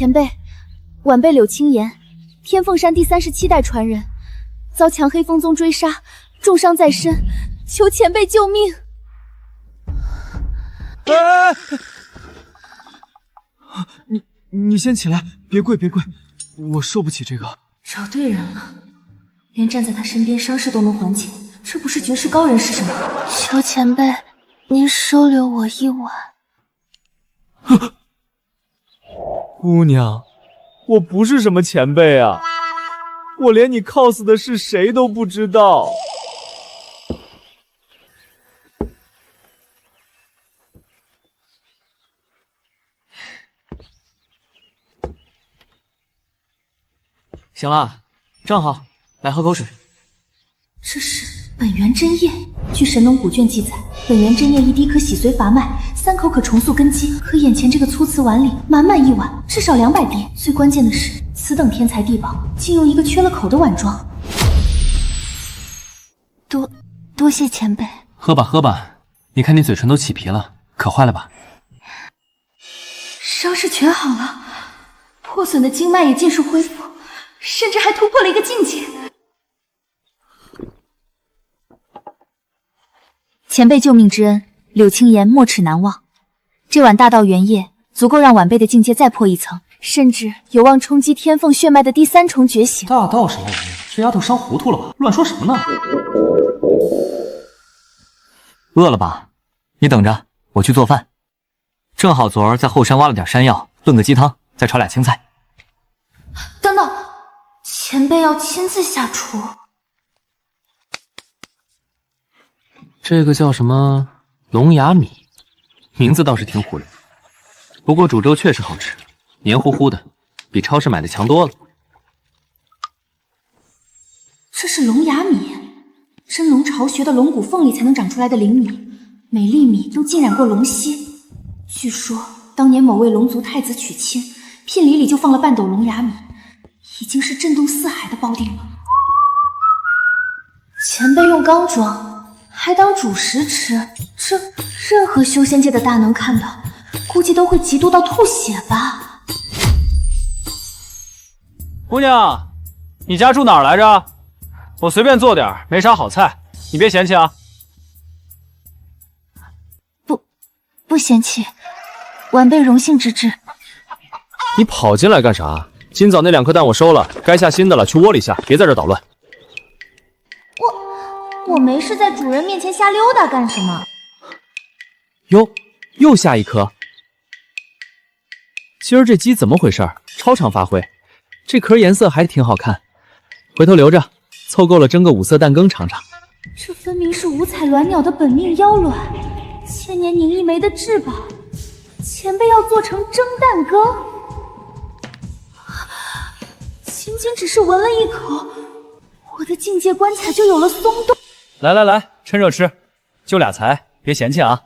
前辈，晚辈柳青言，天凤山第37代传人，遭强黑风宗追杀，重伤在身，求前辈救命！哎！你先起来，别跪，我受不起这个。找对人了，连站在他身边伤势都能缓解，这不是绝世高人是什么？求前辈，您收留我一晚。姑娘，我不是什么前辈啊，我连你 cos 的是谁都不知道。行了，正好，来喝口水。这是本源真液。据神农古卷记载，本源真液一滴可洗髓伐脉，3口可重塑根基。可眼前这个粗瓷碗里满满一碗，至少200滴。最关键的是，此等天才地宝，竟用一个缺了口的碗装。多谢前辈。喝吧，你看你嘴唇都起皮了，渴坏了吧？伤势全好了，破损的经脉也尽数恢复，甚至还突破了一个境界。前辈救命之恩，柳青言没齿难忘。这碗大道元液足够让晚辈的境界再破一层，甚至有望冲击天凤血脉的第3重觉醒。大道什么玩意儿？这丫头伤糊涂了吧？乱说什么呢？饿了吧？你等着，我去做饭。正好昨儿在后山挖了点山药，炖个鸡汤，再炒俩青菜。等等，前辈要亲自下厨。这个叫什么龙牙米，名字倒是挺唬人，不过煮粥确实好吃，黏糊糊的，比超市买的强多了。这是龙牙米，真龙巢穴的龙骨缝里才能长出来的灵米，每粒米都浸染过龙息。据说当年某位龙族太子娶亲，聘礼里就放了半斗龙牙米，已经是震动四海的褒定了。前辈用缸装，还当主食吃，这任何修仙界的大能看到，估计都会嫉妒到吐血吧。姑娘，你家住哪儿来着？我随便做点，没啥好菜，你别嫌弃啊。不嫌弃，晚辈荣幸之至。你跑进来干啥？今早那2颗蛋我收了，该下新的了，去窝里下，别在这捣乱。我没事在主人面前瞎溜达干什么？哟，又下1颗。今儿这鸡怎么回事？超常发挥，这壳颜色还挺好看，回头留着，凑够了蒸个5色蛋羹尝尝。这分明是五彩鸾鸟的本命妖卵，千年凝一枚的至宝，前辈要做成蒸蛋羹？仅仅只是闻了一口，我的境界关卡就有了松动。来，趁热吃，就俩才，别嫌弃啊。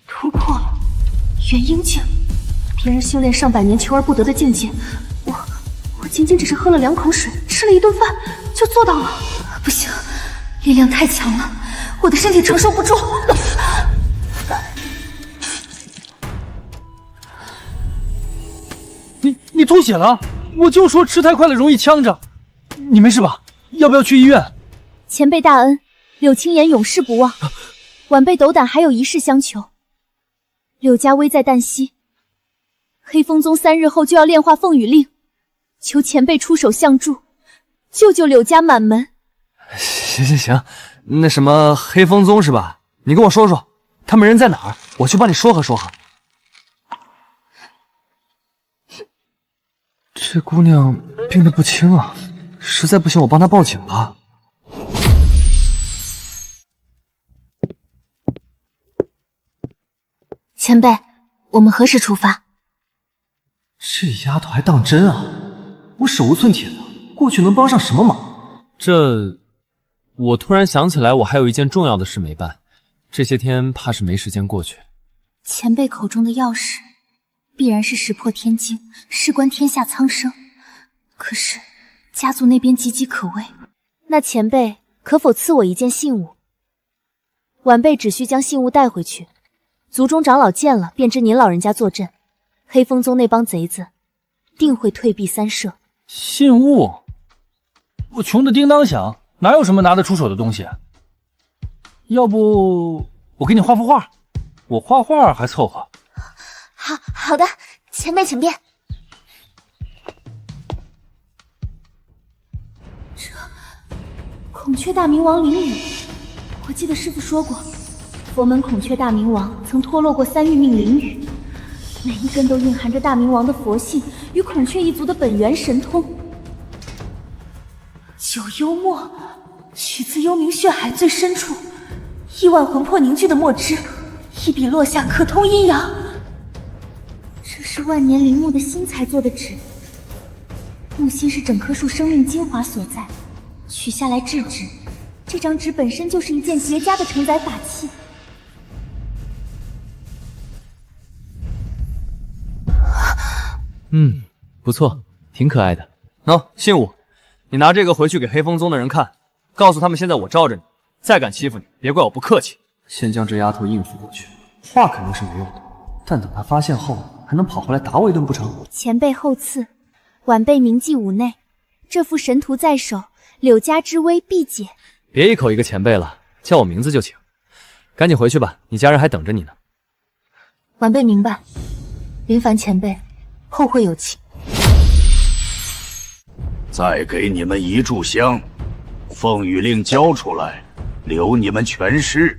突破了元婴境，别人修炼上百年求而不得的境界，我仅仅只是喝了2口水，吃了1顿饭就做到了。不行，力量太强了，我的身体承受不住。你吐血了？我就说吃太快了容易呛着。你没事吧？要不要去医院？前辈大恩，柳青言永世不忘。晚辈斗胆还有一事相求。柳家危在旦夕，黑风宗3日后就要炼化凤羽令，求前辈出手相助，救救柳家满门。行，那什么黑风宗是吧？你跟我说说，他们人在哪儿？我去帮你说和说和。这姑娘病得不轻啊，实在不行我帮她报警吧。前辈，我们何时出发？这丫头还当真啊！我手无寸铁的，过去能帮上什么忙？我突然想起来，我还有一件重要的事没办，这些天怕是没时间过去。前辈口中的要事，必然是石破天惊，事关天下苍生。可是家族那边岌岌可危，那前辈可否赐我一件信物？晚辈只需将信物带回去，族中长老见了便知您老人家坐镇，黑风宗那帮贼子定会退避三舍。信物？我穷的叮当响，哪有什么拿得出手的东西？要不我给你画幅画，我画画还凑合。好的，前辈请便。这孔雀大明王灵羽，我记得师父说过，佛门孔雀大明王曾脱落过3玉命灵羽，每一根都蕴含着大明王的佛性与孔雀一族的本源神通。九幽墨，取自幽冥血海最深处亿万魂魄凝聚的墨汁，一笔落下可通阴阳。这是万年灵木的心才做的纸，木心是整棵树生命精华所在，取下来制纸，这张纸本身就是一件绝佳的承载法器。不错，挺可爱的。喏，信物，你拿这个回去给黑风宗的人看，告诉他们现在我罩着你，再敢欺负你，别怪我不客气。先将这丫头应付过去，话肯定是没用的，但等她发现后，还能跑回来打我一顿不成？前辈厚赐，晚辈铭记五内，这副神图在手，柳家之危必解。别一口一个前辈了，叫我名字就行。赶紧回去吧，你家人还等着你呢。晚辈明白，林凡前辈，后会有期。再给你们一炷香，凤羽令交出来，留你们全尸；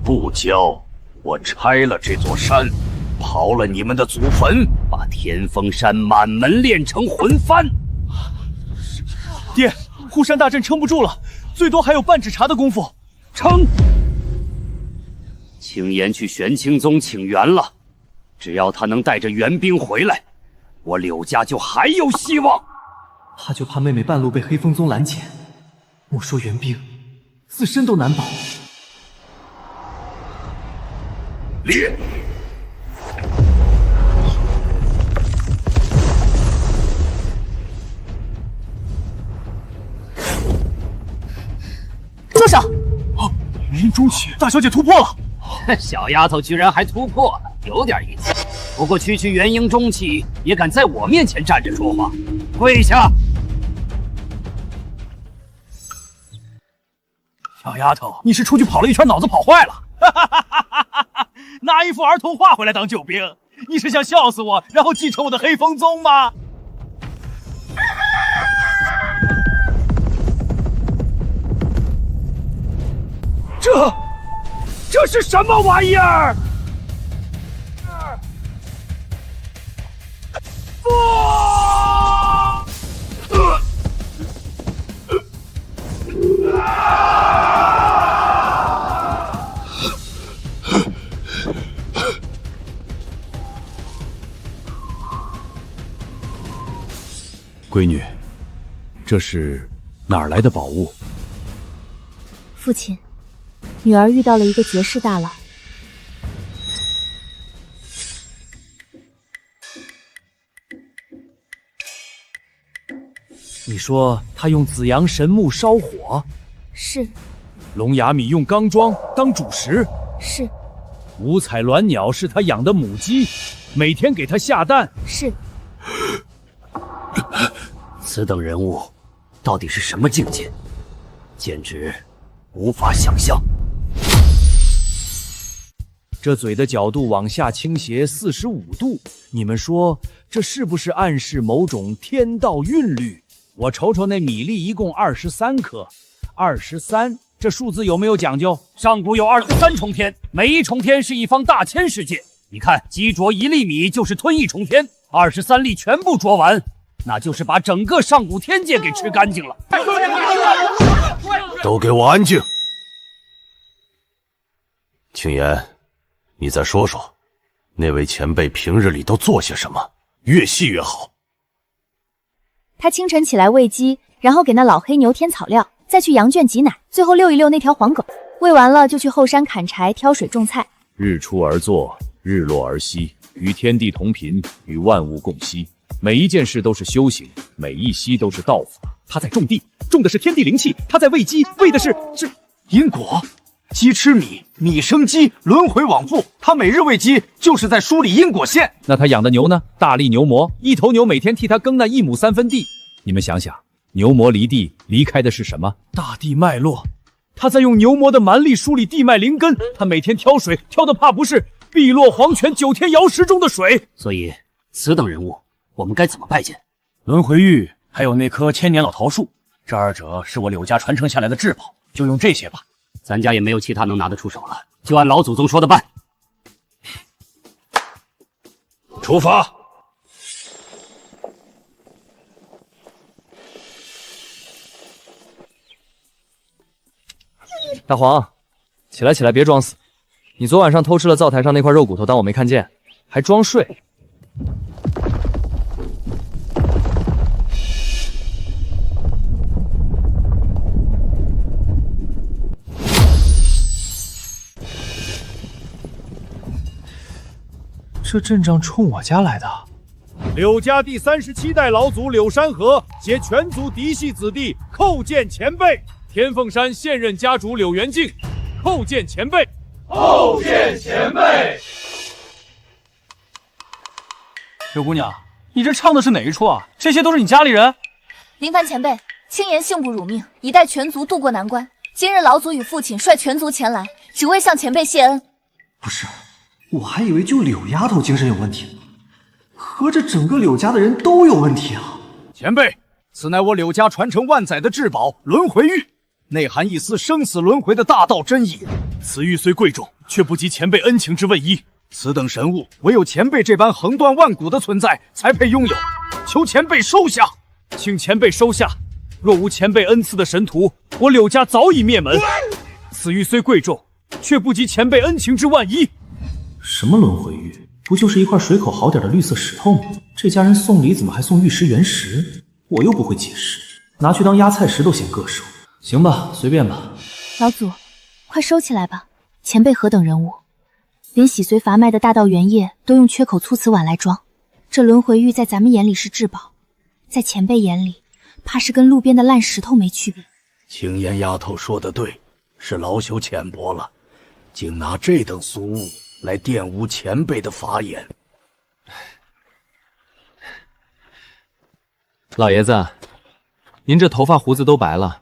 不交，我拆了这座山，刨了你们的祖坟，把天峰山满门炼成魂幡。爹，护山大阵撑不住了，最多还有半指茶的功夫。撑！青岩去玄清宗请援了，只要他能带着援兵回来，我柳家就还有希望。他就怕妹妹半路被黑风宗拦截，莫说援兵，自身都难保。列！住手！元婴中期，大小姐突破了！小丫头居然还突破了，有点意思。不过区区元婴中期也敢在我面前站着说话，跪下！小丫头，你是出去跑了一圈，脑子跑坏了？拿一幅儿童画回来当救兵，你是想笑死我，然后继承我的黑风宗吗？这是什么玩意儿？闺女，这是哪儿来的宝物？父亲，女儿遇到了一个绝世大佬。你说他用紫阳神木烧火，是龙牙米用钢桩当主食，是五彩鸾鸟是他养的母鸡，每天给他下蛋，是。此等人物到底是什么境界？简直无法想象。这嘴的角度往下倾斜45度，你们说这是不是暗示某种天道韵律？我瞅瞅那米粒一共23颗，23这数字有没有讲究？上古有23重天，每一重天是一方大千世界。你看，鸡啄1粒米就是吞1重天，23粒全部啄完，那就是把整个上古天界给吃干净了。都给我安静！青岩，你再说说，那位前辈平日里都做些什么？越细越好。他清晨起来喂鸡，然后给那老黑牛添草料，再去羊圈挤奶，最后遛一遛那条黄狗。喂完了就去后山砍柴、挑水、种菜。日出而作，日落而息，与天地同频，与万物共息。每一件事都是修行，每一息都是道法。他在种地，种的是天地灵气；他在喂鸡，喂的是因果。鸡吃米，米生鸡，轮回往复。他每日喂鸡，就是在梳理因果线。那他养的牛呢？大力牛魔，一头牛每天替他耕那1亩3分地。你们想想，牛魔离地离开的是什么？大地脉络。他在用牛魔的蛮力梳理地脉灵根。他每天挑水，挑的怕不是碧落黄泉9天瑶石中的水。所以，此等人物，我们该怎么拜见？轮回玉，还有那棵千年老桃树，这二者是我柳家传承下来的至宝，就用这些吧。咱家也没有其他能拿得出手了，就按老祖宗说的办。出发！大黄，起来起来，别装死！你昨晚上偷吃了灶台上那块肉骨头，当我没看见，还装睡。这阵仗冲我家来的。柳家第37代老祖柳山河携全族嫡系子弟叩见前辈。天凤山现任家主柳元敬，叩见前辈。叩见前辈。柳姑娘，你这唱的是哪一出啊？这些都是你家里人？林凡前辈，轻言幸不辱命，已带全族渡过难关。今日老祖与父亲率全族前来，只为向前辈谢恩。不是，我还以为就柳丫头精神有问题呢，合着整个柳家的人都有问题啊！前辈，此乃我柳家传承万载的至宝轮回玉，内含一丝生死轮回的大道真意。此玉虽贵重，却不及前辈恩情之问一。此等神物，唯有前辈这般横断万古的存在才配拥有，求前辈收下。请前辈收下。若无前辈恩赐的神图，我柳家早已灭门。此玉虽贵重，却不及前辈恩情之万一。什么轮回玉？不就是一块水口好点的绿色石头吗？这家人送礼怎么还送玉石原石？我又不会解释，拿去当压菜石都嫌硌手。行吧，随便吧。老祖，快收起来吧。前辈何等人物，连洗髓伐脉的大道原液都用缺口粗瓷碗来装。这轮回玉在咱们眼里是至宝，在前辈眼里，怕是跟路边的烂石头没区别。青烟丫头说的对，是老朽浅薄了，竟拿这等俗物来玷污前辈的法眼。老爷子，您这头发胡子都白了，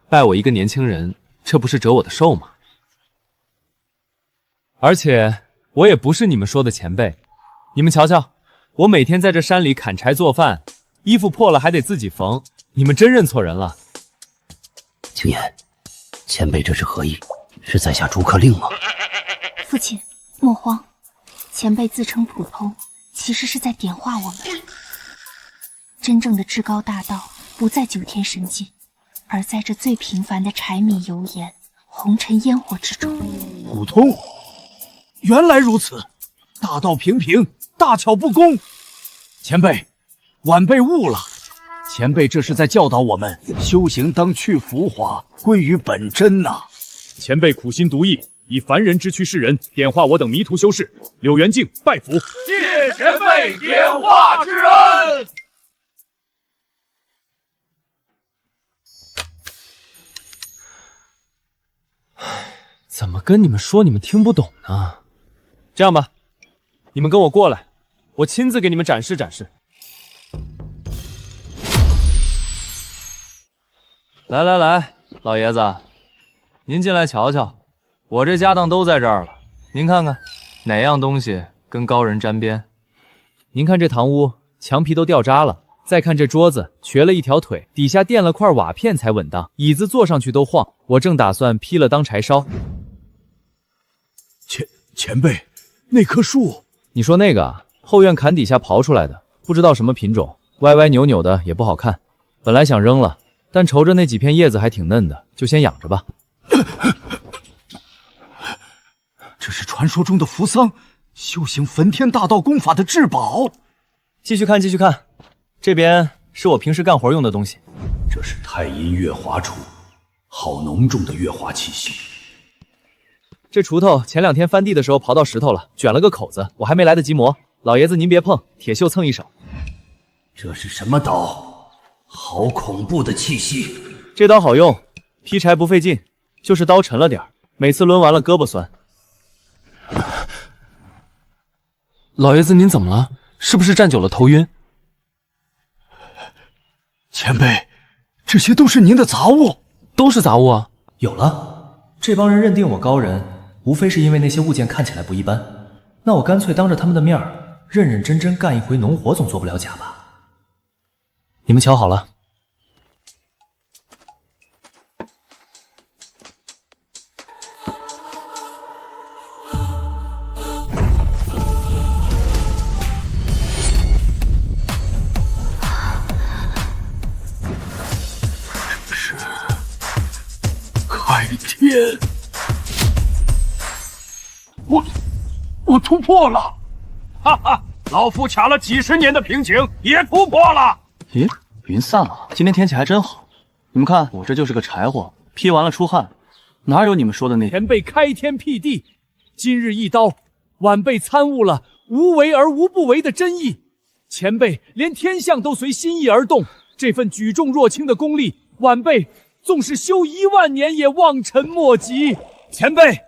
拜我一个年轻人，这不是折我的寿吗？而且我也不是你们说的前辈，你们瞧瞧，我每天在这山里砍柴做饭，衣服破了还得自己缝，你们真认错人了。青烟，前辈这是何意？是在下逐客令吗？父亲，莫慌，前辈自称普通，其实是在点化我们。真正的至高大道不在9天神境，而在这最平凡的柴米油盐、红尘烟火之中。普通，原来如此，大道平平，大巧不工。前辈，晚辈悟了。前辈这是在教导我们，修行当去浮华，归于本真呐。前辈苦心独艺，以凡人之躯示人，点化我等迷途修士。柳元敬拜服，谢前辈点化之恩。怎么跟你们说你们听不懂呢？这样吧，你们跟我过来，我亲自给你们展示展示。来来来，老爷子，您进来瞧瞧，我这家当都在这儿了，您看看哪样东西跟高人沾边？您看这堂屋墙皮都掉渣了，再看这桌子瘸了一条腿，底下垫了块瓦片才稳当，椅子坐上去都晃。我正打算劈了当柴烧。前辈，那棵树，你说那个啊，后院坎底下刨出来的，不知道什么品种，歪歪扭扭的也不好看。本来想扔了，但瞅着那几片叶子还挺嫩的，就先养着吧。这是传说中的扶桑，修行焚天大道功法的至宝。继续看，继续看，这边是我平时干活用的东西。这是太阴月华杵，好浓重的月华气息。这锄头前2天翻地的时候刨到石头了，卷了个口子，我还没来得及磨。老爷子您别碰，铁锈蹭一手。这是什么刀？好恐怖的气息！这刀好用，劈柴不费劲，就是刀沉了点儿，每次抡完了胳膊酸。老爷子您怎么了？是不是站久了头晕？前辈，这些都是您的杂物。都是杂物啊。有了，这帮人认定我高人，无非是因为那些物件看起来不一般。那我干脆当着他们的面儿，认认真真干一回农活，总做不了假吧？你们瞧好了。开天！我突破了！哈哈，老夫卡了几十年的瓶颈也突破了。咦，云散了，今天天气还真好。你们看，我这就是个柴火，劈完了出汗，哪有你们说的那……前辈开天辟地，今日一刀，晚辈参悟了无为而无不为的真意。前辈连天象都随心意而动，这份举重若轻的功力，晚辈纵是修10000年也望尘莫及。前辈，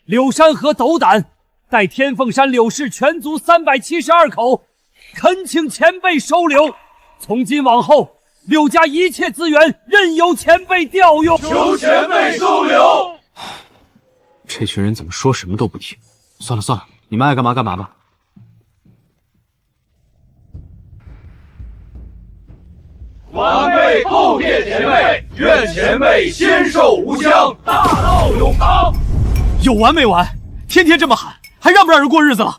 柳山河斗胆，待天凤山柳氏全族372口，恳请前辈收留。从今往后，柳家一切资源任由前辈调用。求前辈收留。这群人怎么说什么都不听？算了算了，你们爱干嘛干嘛吧。晚辈叩谢前辈，愿前辈仙寿无疆，大道永康。有完没完？天天这么喊，还让不让人过日子了？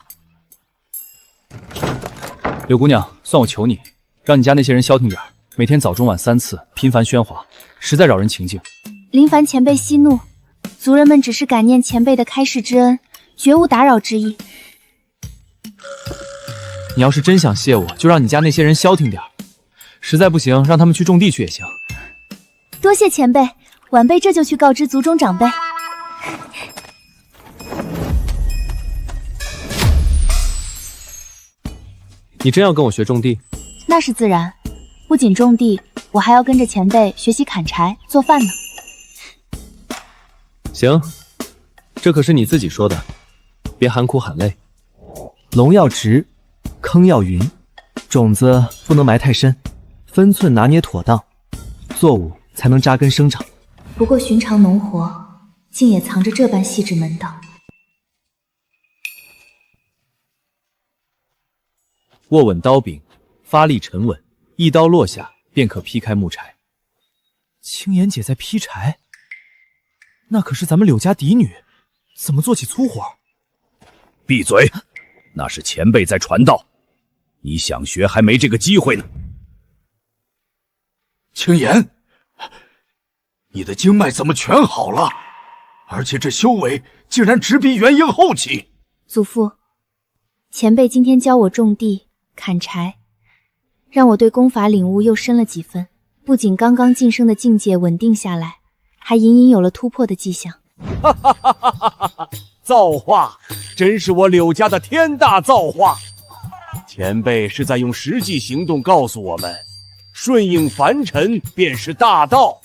柳姑娘，算我求你，让你家那些人消停点，每天早中晚3次，频繁喧哗，实在扰人情境。林凡前辈息怒，族人们只是感念前辈的开示之恩，绝无打扰之意。你要是真想谢我，就让你家那些人消停点，实在不行，让他们去种地去也行。多谢前辈，晚辈这就去告知族中长辈。你真要跟我学种地？那是自然，不仅种地，我还要跟着前辈学习砍柴、做饭呢。行，这可是你自己说的，别喊苦喊累。龙要直，坑要匀，种子不能埋太深，分寸拿捏妥当，作物才能扎根生长。不过寻常农活，竟也藏着这般细致门道。握稳刀柄，发力沉稳，一刀落下便可劈开木柴。青岩姐在劈柴，那可是咱们柳家嫡女，怎么做起粗活？闭嘴！那是前辈在传道，你想学还没这个机会呢。青岩，你的经脉怎么全好了？而且这修为竟然直逼元婴后期。祖父，前辈今天教我种地、砍柴，让我对功法领悟又深了几分。不仅刚刚晋升的境界稳定下来，还隐隐有了突破的迹象。哈哈哈哈哈哈！造化，真是我柳家的天大造化！前辈是在用实际行动告诉我们，顺应凡尘便是大道。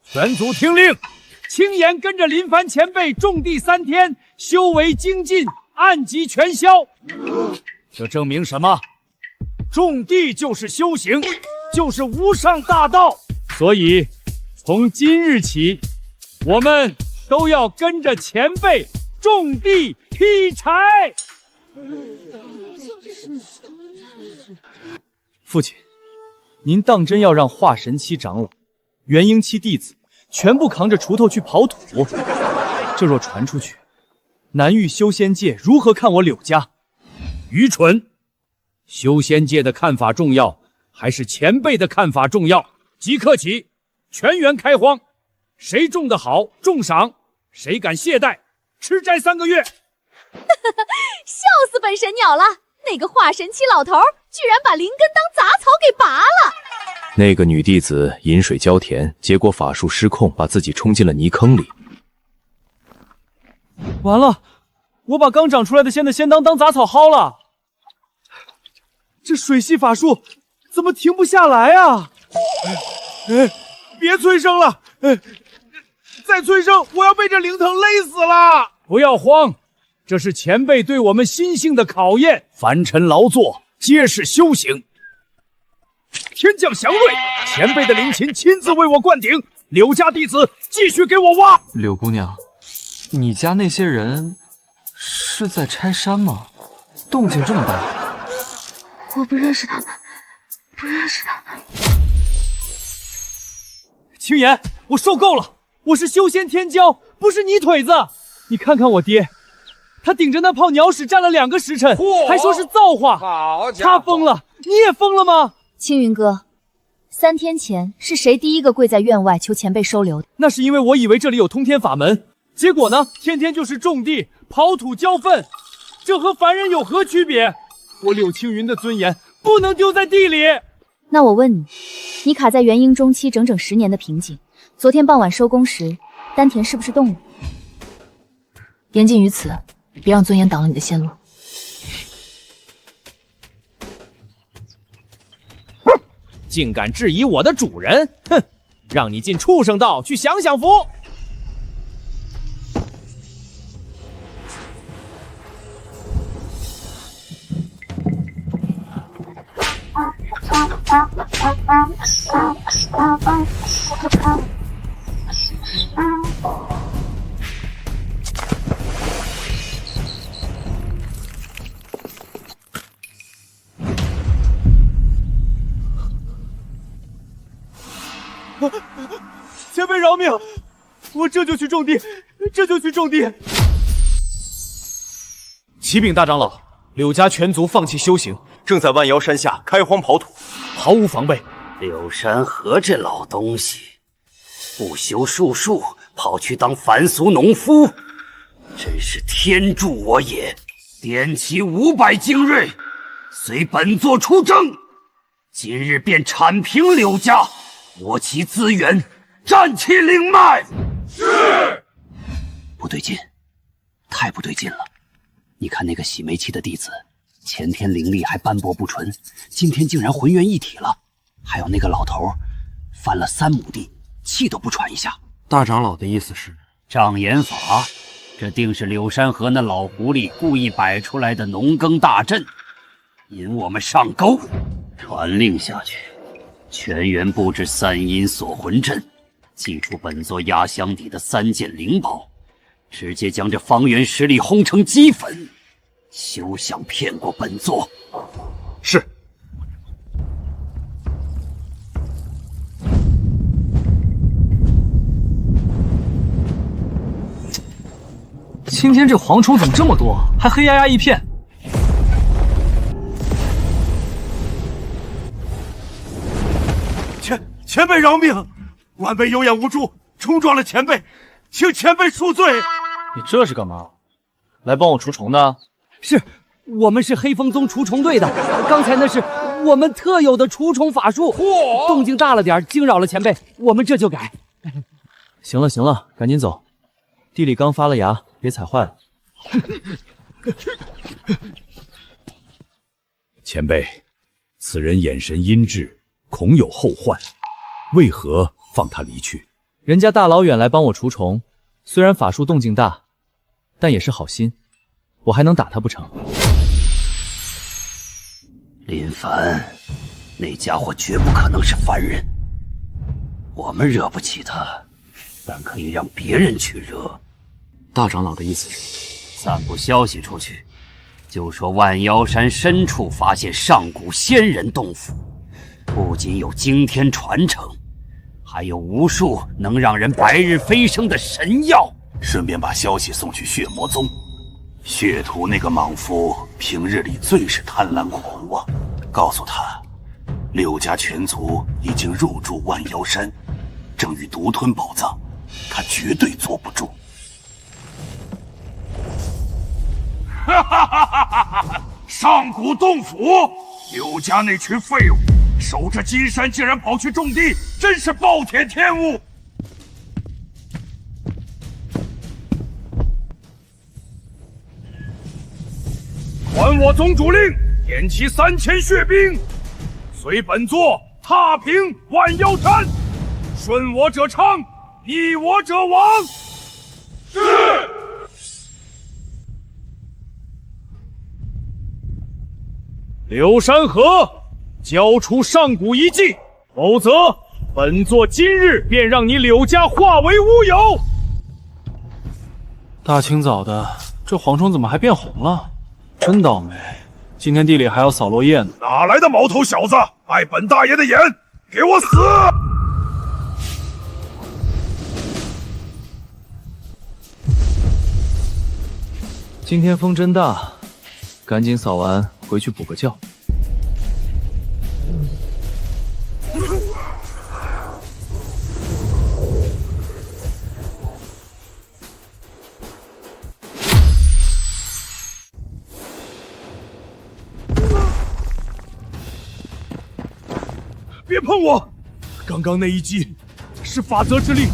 全族听令，青岩跟着林凡前辈种地3天，修为精进，暗疾全消。这证明什么？种地就是修行，就是无上大道。所以，从今日起，我们都要跟着前辈种地劈柴。父亲，您当真要让化神期长老、元婴期弟子全部扛着锄头去刨土？这若传出去，南域修仙界如何看我柳家？愚蠢！修仙界的看法重要，还是前辈的看法重要？即刻起，全员开荒，谁种得好，重赏；谁敢懈怠，吃斋3个月。笑死本神鸟了！那个化神期老头居然把灵根当杂草给拔了。那个女弟子饮水浇田，结果法术失控，把自己冲进了泥坑里。完了，我把刚长出来的仙的仙当杂草薅了。这水系法术怎么停不下来啊？别催生了！再催生，我要被这灵藤勒死了！不要慌，这是前辈对我们心性的考验。凡尘劳作，皆是修行。天降祥瑞，前辈的灵琴亲自为我灌顶。柳家弟子继续给我挖。柳姑娘，你家那些人是在拆山吗？动静这么大。我不认识他们，不认识他们。青岩，我受够了！我是修仙天骄，不是泥腿子。你看看我爹，他顶着那泡鸟屎站了2个时辰，还说是造化。他疯了，你也疯了吗？青云哥，3天前是谁第一个跪在院外求前辈收留的？那是因为我以为这里有通天法门，结果呢，天天就是种地、刨土、浇粪，这和凡人有何区别？我柳青云的尊严不能丢在地里。那我问你，你卡在元婴中期整整10年的瓶颈，昨天傍晚收工时，丹田是不是动了？言尽于此，别让尊严挡了你的线路。竟敢质疑我的主人，哼！让你进畜生道去享享福。前辈饶命！我这就去种地，这就去种地。启禀大长老，柳家全族放弃修行，正在万妖山下开荒刨土，毫无防备。柳山河这老东西，不修术数，跑去当凡俗农夫，真是天助我也！点起500精锐，随本座出征，今日便铲平柳家，夺其资源，占其灵脉。是。不对劲，太不对劲了！你看那个洗煤气的弟子，前天灵力还斑驳不纯，今天竟然浑元一体了。还有那个老头，翻了3亩地，气都不喘一下。大长老的意思是，障眼法，这定是柳山河那老狐狸故意摆出来的农耕大阵，引我们上钩。传令下去，全员布置3阴锁魂阵，祭出本座压箱底的3件灵宝，直接将这方圆10里轰成齑粉，休想骗过本座。是。今天这蝗虫怎么这么多，还黑压压一片？前辈饶命！晚辈有眼无珠，冲撞了前辈，请前辈恕罪。你这是干嘛？来帮我除虫的？是，我们是黑风宗除虫队的。刚才那是我们特有的除虫法术，动静大了点，惊扰了前辈，我们这就改。行了行了，赶紧走，地里刚发了芽，别踩坏了。前辈，此人眼神阴鸷，恐有后患，为何放他离去？人家大老远来帮我除虫，虽然法术动静大，但也是好心，我还能打他不成？林凡，那家伙绝不可能是凡人，我们惹不起他，但可以让别人去惹。大长老的意思是，散布消息出去，就说万妖山深处发现上古仙人洞府，不仅有惊天传承，还有无数能让人白日飞升的神药。顺便把消息送去血魔宗。血屠那个莽夫平日里最是贪婪狂妄，告诉他，柳家全族已经入住万妖山，正欲独吞宝藏，他绝对坐不住。哈哈哈哈哈！上古洞府，柳家那群废物守着金山，竟然跑去种地，真是暴殄天物！还我宗主令，点齐3000血兵，随本座踏平万妖山。顺我者昌，逆我者亡。是。柳山河，交出上古遗迹，否则本座今日便让你柳家化为乌有。大清早的，这蝗虫怎么还变红了？真倒霉！今天地里还要扫落叶呢。哪来的毛头小子，碍本大爷的眼，给我死！今天风真大，赶紧扫完回去补个觉。别碰我！刚刚那一击是法则之力，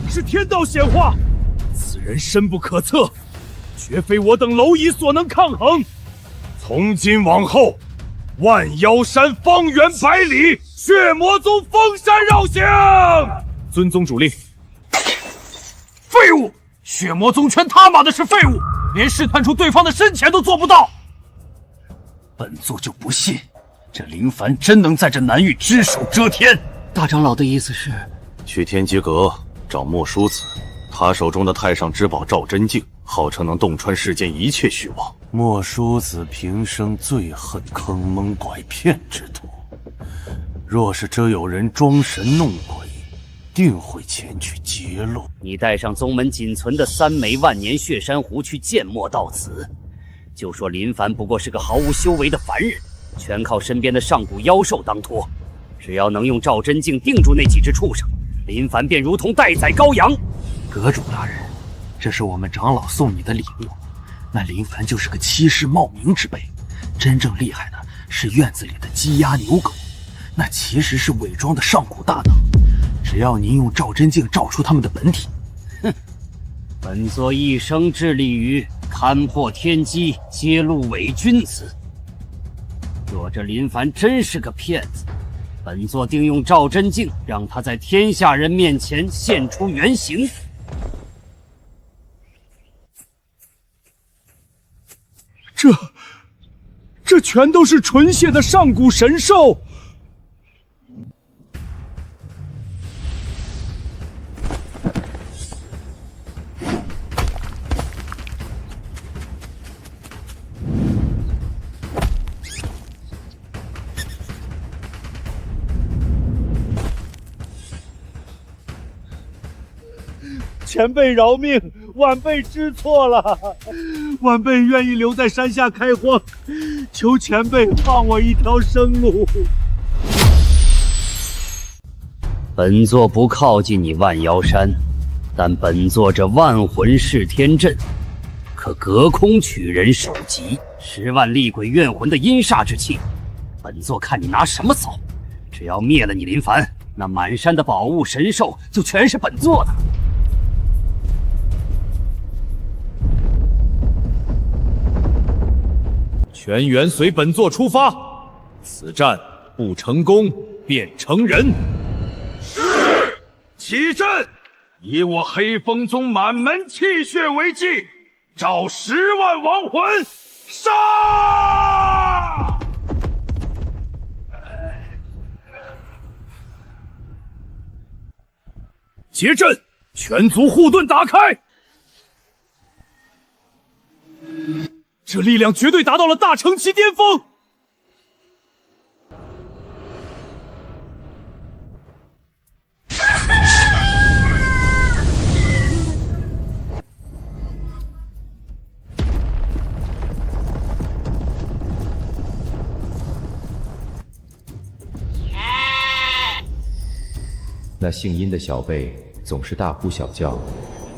是天道显化，此人深不可测，绝非我等蝼蚁所能抗衡。从今往后，万妖山方圆百里，血魔宗封山绕行。遵宗主令。废物！血魔宗全他妈的是废物，连试探出对方的深浅都做不到。本座就不信，这林凡真能在这南域只手遮天。大长老的意思是，去天机阁找莫叔子，他手中的太上之宝赵真境，号称能洞穿世间一切虚妄。莫叔子平生最恨坑蒙拐骗之徒，若是真有人装神弄鬼，定会前去揭露。你带上宗门仅存的3枚万年血珊瑚去见莫道子，就说林凡不过是个毫无修为的凡人，全靠身边的上古妖兽当托。只要能用赵真境定住那几只畜生，林凡便如同待宰羔羊。阁主大人，这是我们长老送你的礼物。那林凡就是个欺世冒名之辈，真正厉害的是院子里的鸡鸭牛狗，那其实是伪装的上古大能。只要您用赵真境照出他们的本体，哼！本座一生致力于勘破天机，揭露伪君子。若这林凡真是个骗子，本座定用赵真境让他在天下人面前现出原形。这全都是纯血的上古神兽。前辈饶命，晚辈知错了，晚辈愿意留在山下开荒，求前辈放我一条生路。本座不靠近你万妖山，但本座这万魂噬天阵可隔空取人首级，10万厉鬼怨魂的阴煞之气，本座看你拿什么扫。只要灭了你林凡，那满山的宝物神兽就全是本座的。全员随本座出发，此战不成功便成仁。是，起阵！以我黑风宗满门气血为祭，召10万亡魂，杀！结阵，全族护盾打开。这力量绝对达到了大乘期巅峰。那姓殷的小辈总是大呼小叫，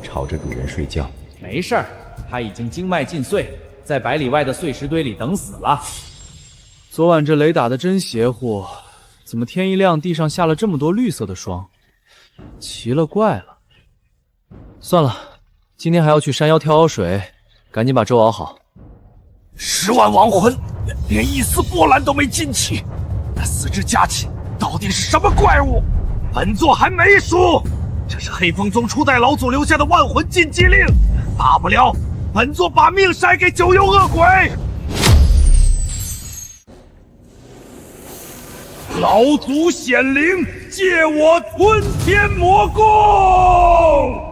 吵着主人睡觉。没事儿，他已经经脉尽碎，在百里外的碎石堆里等死了。昨晚这雷打得真邪乎，怎么天一亮地上下了这么多绿色的霜？奇了怪了。算了，今天还要去山腰挑熬水，赶紧把粥熬好。10万亡魂，连一丝波澜都没激起，那四只家禽到底是什么怪物？本座还没输，这是黑风宗初代老祖留下的万魂禁忌令，大不了本座把命筛给九幽恶鬼。老祖显灵，借我吞天魔功。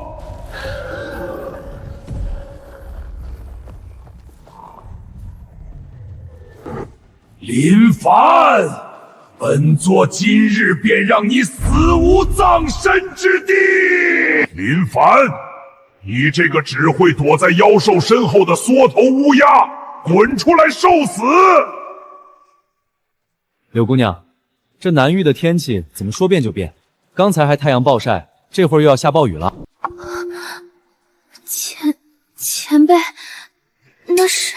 林凡，本座今日便让你死无葬身之地！林凡，你这个只会躲在妖兽身后的缩头乌鸦，滚出来受死！柳姑娘，这南域的天气怎么说变就变？刚才还太阳暴晒，这会儿又要下暴雨了。前辈，那是……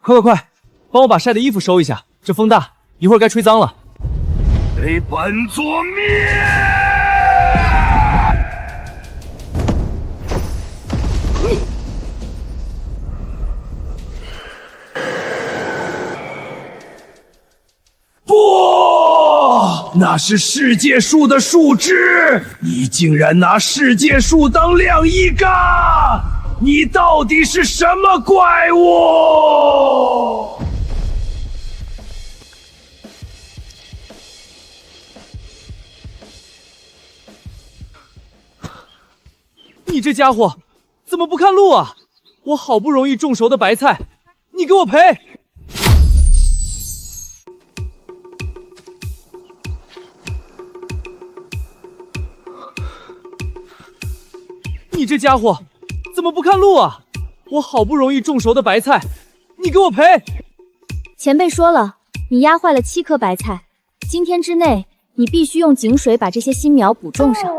快，帮我把晒的衣服收一下，这风大，一会儿该吹脏了。给本座灭！不，那是世界树的树枝，你竟然拿世界树当晾衣杆！你到底是什么怪物？你这家伙怎么不看路啊？我好不容易种熟的白菜，你给我赔！你这家伙怎么不看路啊？我好不容易种熟的白菜，你给我赔！前辈说了，你压坏了7颗白菜，今天之内你必须用井水把这些新苗补种上。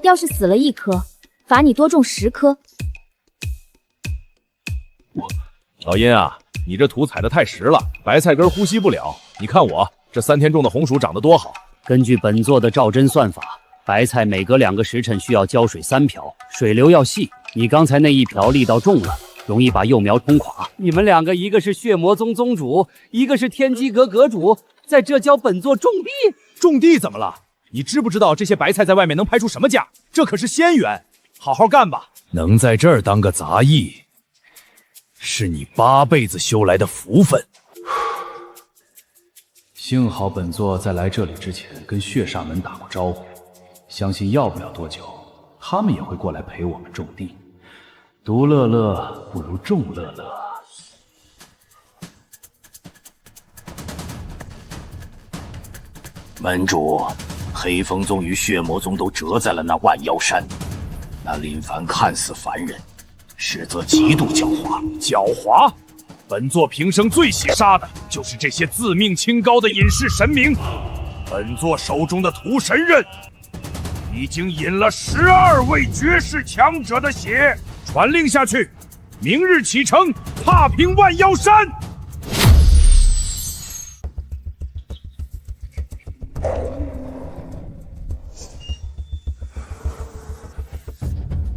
要是死了1颗，罚你多种10颗。老殷啊，你这土踩得太实了，白菜根呼吸不了。你看我这3天种的红薯长得多好。根据本座的照针算法，白菜每隔2个时辰需要浇水3瓢，水流要细。你刚才那1瓢力道重了，容易把幼苗冲垮。你们2个，一个是血魔宗宗主，一个是天机阁阁主，在这教本座种地？种地怎么了？你知不知道这些白菜在外面能拍出什么价？这可是仙缘，好好干吧。能在这儿当个杂役，是你8辈子修来的福分。幸好本座在来这里之前跟血煞门打过招呼，相信要不了多久，他们也会过来陪我们种地。独乐乐不如众乐乐。门主，黑风宗与血魔宗都折在了那万妖山。那林凡看似凡人，实则极度狡猾。狡猾？本座平生最喜杀的就是这些自命清高的隐世神明。本座手中的屠神刃，已经饮了12位绝世强者的血。传令下去，明日启程，踏平万妖山。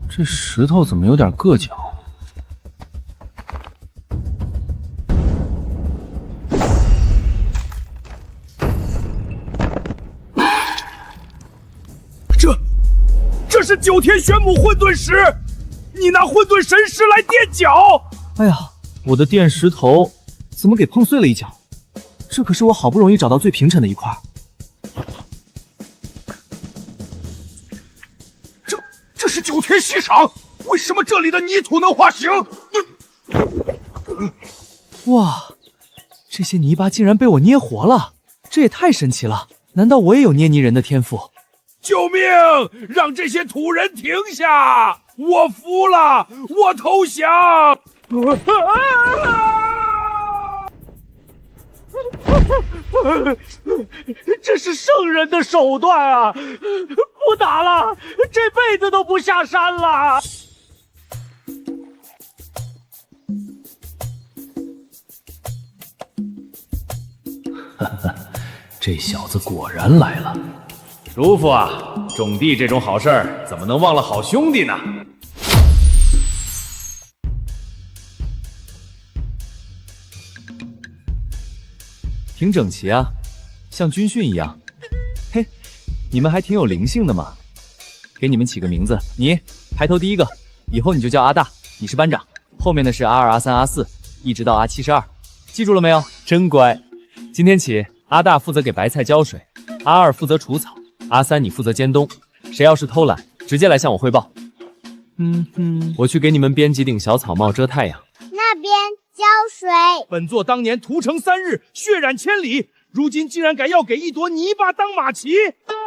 这石头怎么有点硌脚？这是9天玄母混沌石，你拿混沌神石来垫脚！哎呀，我的垫石头怎么给碰碎了一角？这可是我好不容易找到最平整的一块。这是9天息场，为什么这里的泥土能化形？哇，这些泥巴竟然被我捏活了，这也太神奇了！难道我也有捏泥人的天赋？救命！让这些土人停下！我服了，我投降！这是圣人的手段啊！不打了，这辈子都不下山了。哈哈，这小子果然来了。叔父啊，种地这种好事儿，怎么能忘了好兄弟呢？挺整齐啊，像军训一样。嘿，你们还挺有灵性的嘛。给你们起个名字，你排头第一个，以后你就叫阿大，你是班长。后面的是阿2、阿3、阿4，一直到阿72，记住了没有？真乖。今天起，阿大负责给白菜浇水，阿2负责除草，阿3你负责监冬。谁要是偷懒，直接来向我汇报。我去给你们编几顶小草帽遮太阳。那边浇水。本座当年屠城3日，血染千里，如今竟然改要给一朵泥巴当马骑。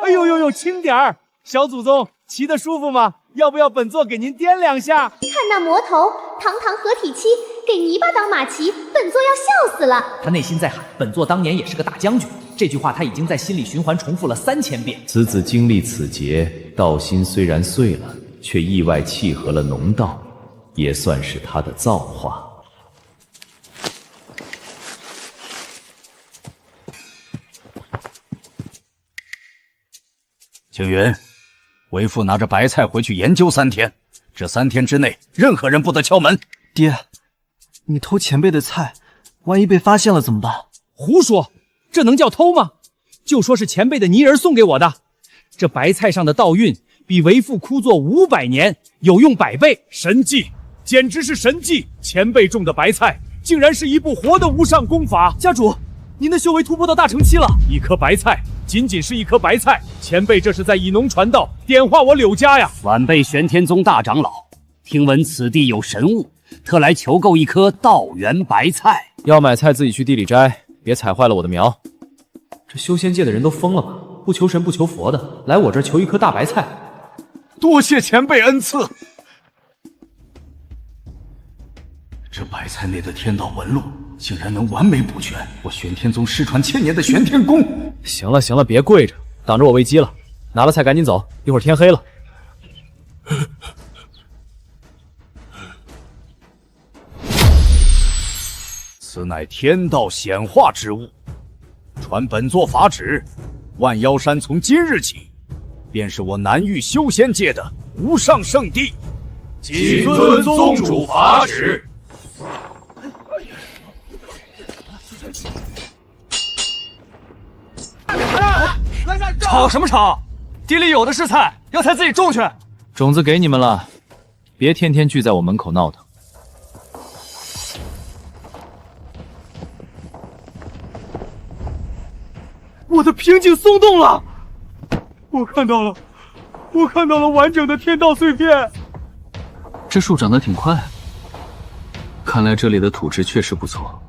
哎呦呦呦，轻点儿，小祖宗骑得舒服吗？要不要本座给您颠2下？看那魔头，堂堂合体期，给泥巴当马骑，本座要笑死了。他内心在喊：本座当年也是个大将军。这句话他已经在心里循环重复了3000遍。此子经历此劫，道心虽然碎了，却意外契合了农道，也算是他的造化。景云，为父拿着白菜回去研究3天，这3天之内，任何人不得敲门。爹，你偷前辈的菜，万一被发现了怎么办？胡说，这能叫偷吗？就说是前辈的泥人送给我的。这白菜上的道韵比为父枯坐500年有用100倍，神迹，简直是神迹！前辈种的白菜，竟然是一部活的无上功法。家主，您的修为突破到大成期了。一颗白菜，仅仅是一颗白菜，前辈这是在以农传道，点化我柳家呀！晚辈玄天宗大长老，听闻此地有神物，特来求购一颗道源白菜。要买菜自己去地里摘，别踩坏了我的苗。这修仙界的人都疯了吧？不求神不求佛的，来我这儿求一颗大白菜。多谢前辈恩赐。这白菜内的天道纹路，竟然能完美补全我玄天宗失传1000年的玄天功。行了行了，别跪着，挡着我喂鸡了。拿了菜赶紧走，一会儿天黑了。此乃天道显化之物，传本座法旨，万妖山从今日起，便是我南域修仙界的无上圣地。谨遵宗主法旨。吵什么吵？地里有的是菜，要菜自己种去。种子给你们了，别天天聚在我门口闹腾。我的瓶颈松动了，我看到了完整的天道碎片。这树长得挺快，看来这里的土质确实不错。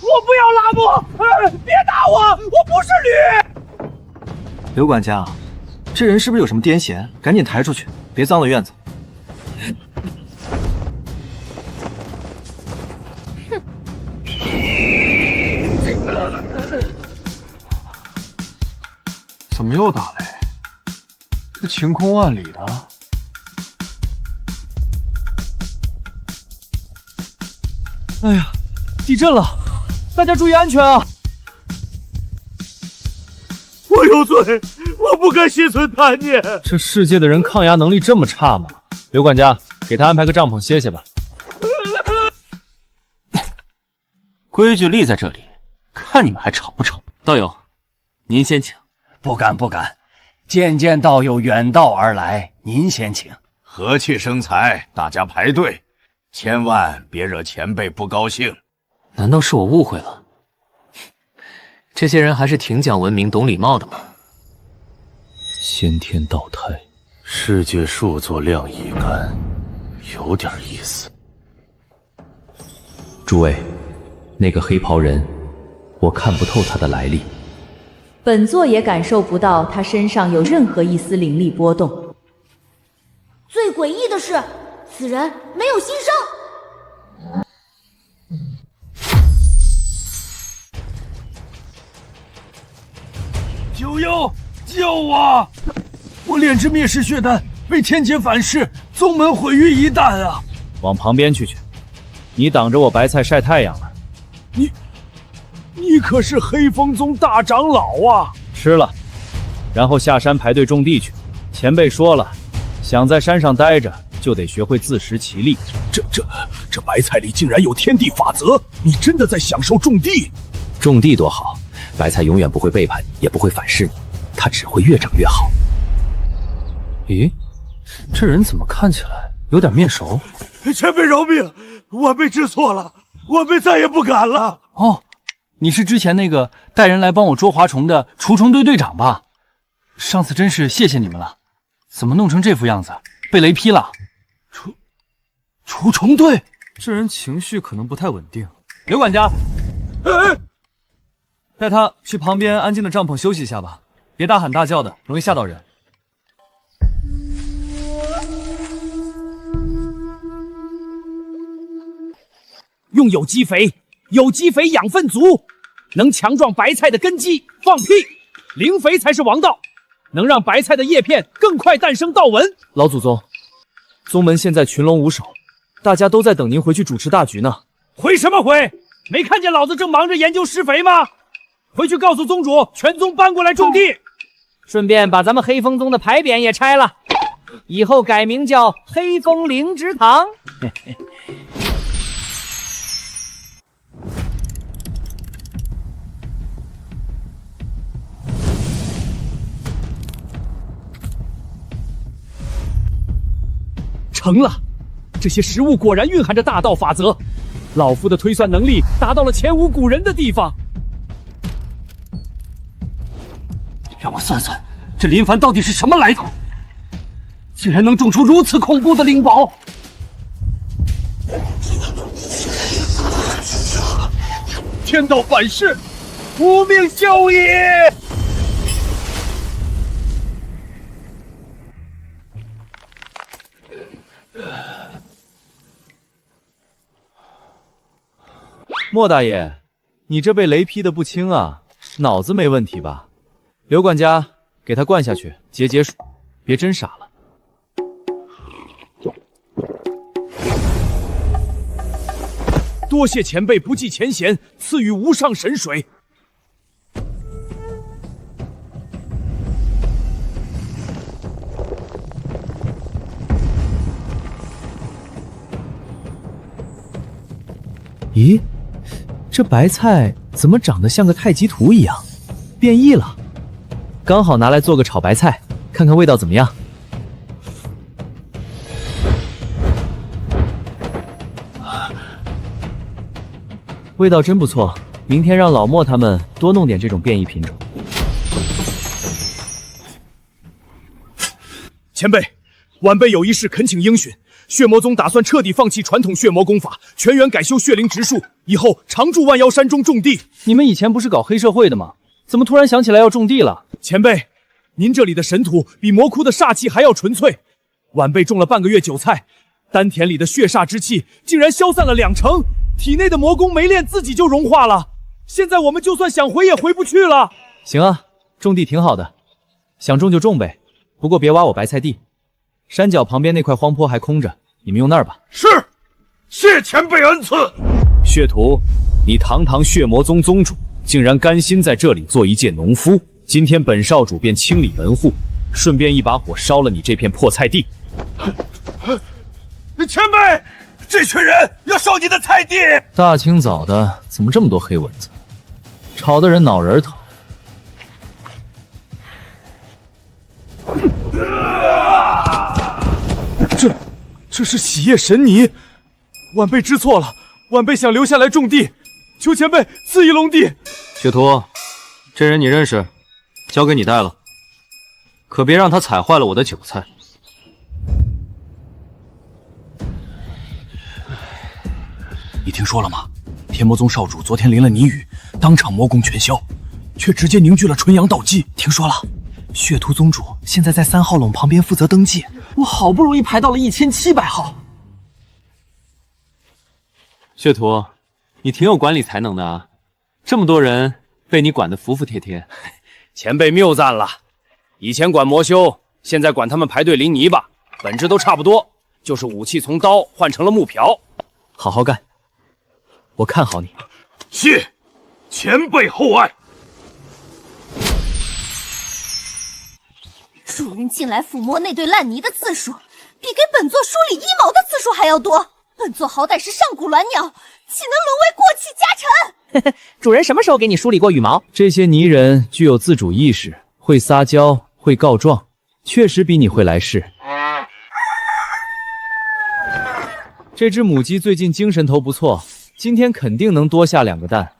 我不要拉布！别打我，我不是驴。刘管家，这人是不是有什么癫痫？赶紧抬出去，别脏了院子。怎么又打雷？这晴空万里的。哎呀，地震了！大家注意安全啊！我有罪，我不该心存贪念。这世界的人抗压能力这么差吗？刘管家，给他安排个帐篷歇歇吧。规矩立在这里，看你们还吵不吵？道友，您先请。不敢不敢，见道友远道而来，您先请。和气生财，大家排队，千万别惹前辈不高兴。难道是我误会了？这些人还是挺讲文明、懂礼貌的嘛。先天道胎，世界数作量乙干，有点意思。诸位，那个黑袍人，我看不透他的来历。本座也感受不到他身上有任何一丝灵力波动。最诡异的是，此人没有新生。九幽，救我！我炼制灭世血丹，被天劫反噬，宗门毁于一旦啊！往旁边去，你挡着我白菜晒太阳了。你可是黑风宗大长老啊！吃了，然后下山排队种地去。前辈说了，想在山上待着，就得学会自食其力。这白菜里竟然有天地法则！你真的在享受种地？种地多好，白菜永远不会背叛你，也不会反噬你，它只会越长越好。咦，这人怎么看起来有点面熟？前辈饶命，晚辈知错了，晚辈再也不敢了。哦，你是之前那个带人来帮我捉华虫的除虫队队长吧？上次真是谢谢你们了，怎么弄成这副样子？被雷劈了？除虫队，这人情绪可能不太稳定。刘管家，带他去旁边安静的帐篷休息一下吧，别大喊大叫的，容易吓到人。用有机肥，有机肥养分足，能强壮白菜的根基。放屁，灵肥才是王道，能让白菜的叶片更快诞生稻纹。老祖宗，宗门现在群龙无首，大家都在等您回去主持大局呢。回什么回？没看见老子正忙着研究施肥吗？回去告诉宗主，全宗搬过来种地，顺便把咱们黑风宗的牌匾也拆了，以后改名叫黑风灵芝堂。成了，这些食物果然蕴含着大道法则，老夫的推算能力达到了前无古人的地方。让我算算，这林凡到底是什么来头，竟然能种出如此恐怖的灵宝！天道反噬，无命休也！莫大爷，你这被雷劈的不轻啊，脑子没问题吧？刘管家，给他灌下去解解暑，别真傻了。多谢前辈不计前嫌，赐予无上神水。咦，这白菜怎么长得像个太极图一样，变异了？刚好拿来做个炒白菜，看看味道怎么样。味道真不错，明天让老莫他们多弄点这种变异品种。前辈，晚辈有一事恳请应允。血魔宗打算彻底放弃传统血魔功法，全员改修血灵植树，以后常驻万妖山中种地。你们以前不是搞黑社会的吗？怎么突然想起来要种地了？前辈，您这里的神土比魔窟的煞气还要纯粹。晚辈种了半个月韭菜，丹田里的血煞之气竟然消散了20%，体内的魔功没练自己就融化了。现在我们就算想回也回不去了。行啊，种地挺好的，想种就种呗，不过别挖我白菜地。山脚旁边那块荒坡还空着，你们用那儿吧。是，谢前辈恩赐。血徒，你堂堂血魔宗宗主，竟然甘心在这里做一介农夫？今天本少主便清理门户，顺便一把火烧了你这片破菜地。前辈，这群人要烧你的菜地！大清早的，怎么这么多黑蚊子？吵得人脑仁疼。这是洗叶神泥，晚辈知错了，晚辈想留下来种地，求前辈赐一垄地。血徒，这人你认识，交给你带了，可别让他踩坏了我的韭菜。你听说了吗？天魔宗少主昨天淋了泥雨，当场魔功全消，却直接凝聚了纯阳道基。听说了，血屠宗主现在在3号垄旁边负责登记。我好不容易排到了1700号。血徒，你挺有管理才能的啊，这么多人被你管得服服帖帖。前辈谬赞了，以前管魔修，现在管他们排队淋泥巴，本质都差不多，就是武器从刀换成了木瓢。好好干，我看好你。谢前辈厚爱。主人近来抚摸那堆烂泥的次数，比给本座梳理衣毛的次数还要多。本座好歹是上古鸾鸟，岂能沦为过气家臣？主人什么时候给你梳理过羽毛？这些泥人具有自主意识，会撒娇，会告状，确实比你会来事。这只母鸡最近精神头不错，今天肯定能多下2个蛋。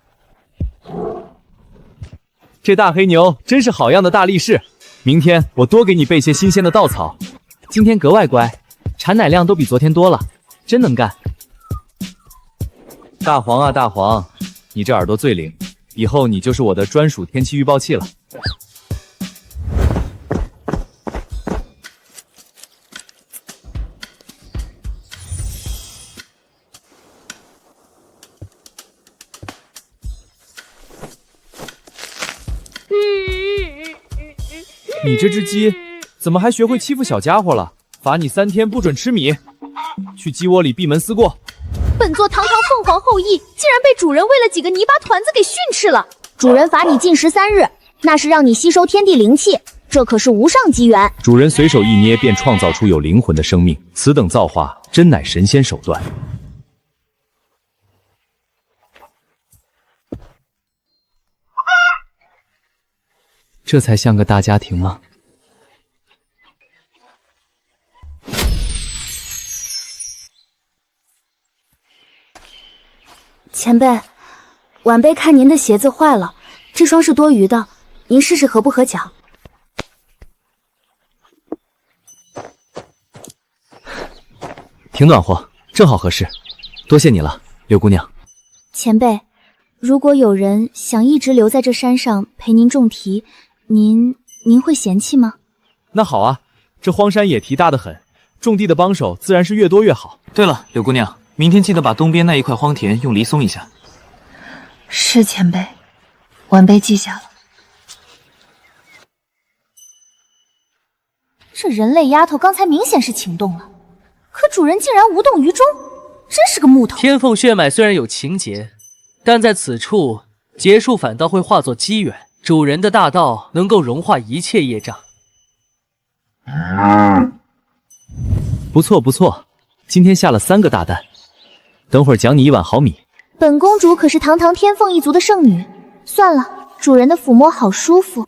这大黑牛真是好样的大力士，明天我多给你备些新鲜的稻草。今天格外乖，产奶量都比昨天多了，真能干。大黄啊大黄，你这耳朵最灵，以后你就是我的专属天气预报器了。你这只鸡怎么还学会欺负小家伙了？罚你3天不准吃米，去鸡窝里闭门思过。本座堂堂凤凰后裔，竟然被主人为了几个泥巴团子给训斥了。主人罚你禁食3日，那是让你吸收天地灵气，这可是无上机缘。主人随手一捏便创造出有灵魂的生命，此等造化真乃神仙手段。这才像个大家庭吗？前辈，晚辈看您的鞋子坏了，这双是多余的，您试试合不合脚？挺暖和，正好合适，多谢你了，柳姑娘。前辈，如果有人想一直留在这山上陪您种田，您会嫌弃吗？那好啊，这荒山野堤大得很，种地的帮手自然是越多越好。对了，柳姑娘，明天记得把东边那一块荒田用犁松一下。是前辈，晚辈记下了。这人类丫头刚才明显是情动了，可主人竟然无动于衷，真是个木头。天凤血脉虽然有情结，但在此处结束反倒会化作机缘。主人的大道能够融化一切业障。不错不错，今天下了3个大蛋，等会儿奖你1碗好米。本公主可是堂堂天凤一族的圣女，算了，主人的抚摸好舒服。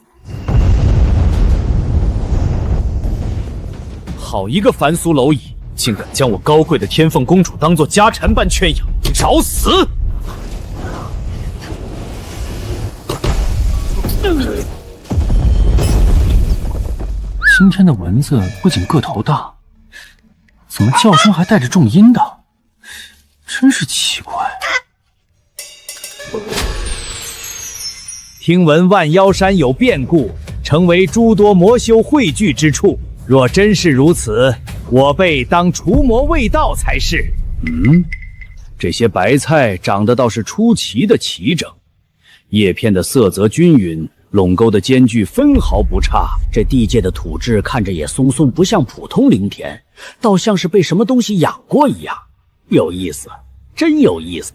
好一个凡俗蝼蚁，竟敢将我高贵的天凤公主当作家产般圈养，找死！今天的蚊子不仅个头大，怎么叫声还带着重音的？真是奇怪。听闻万妖山有变故，成为诸多魔修汇聚之处。若真是如此，我辈当除魔卫道才是。这些白菜长得倒是出奇的齐整，叶片的色泽均匀，垄沟的间距分毫不差。这地界的土质看着也松松，不像普通灵田，倒像是被什么东西养过一样，有意思，真有意思。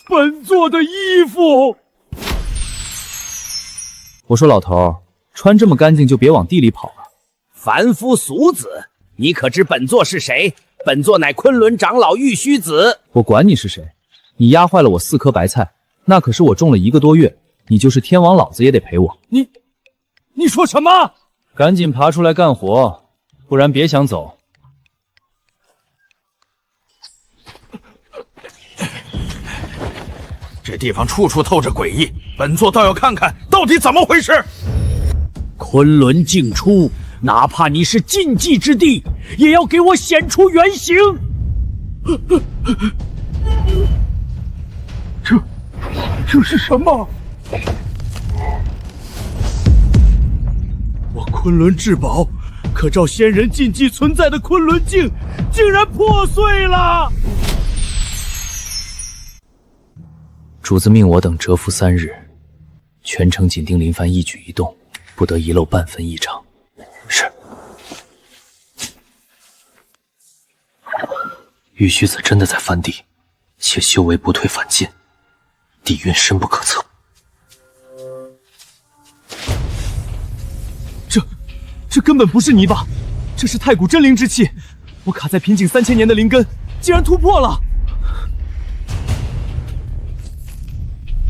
本座的衣服。我说老头，穿这么干净就别往地里跑了。凡夫俗子，你可知本座是谁？本座乃昆仑长老玉虚子。我管你是谁，你压坏了我4颗白菜，那可是我种了1个多月，你就是天王老子也得赔我。你说什么？赶紧爬出来干活，不然别想走。这地方处处透着诡异，本座倒要看看到底怎么回事。昆仑境出，哪怕你是禁忌之地，也要给我显出原形。这是什么？我昆仑至宝，可照仙人禁忌存在的昆仑镜，竟然破碎了。主子命我等蛰伏3日，全程紧盯林凡一举一动，不得遗漏半分异常。是。玉虚子真的在翻地，且修为不退反进，底蕴深不可测。这根本不是泥巴，这是太古真灵之气。我卡在瓶颈3000年的灵根，竟然突破了！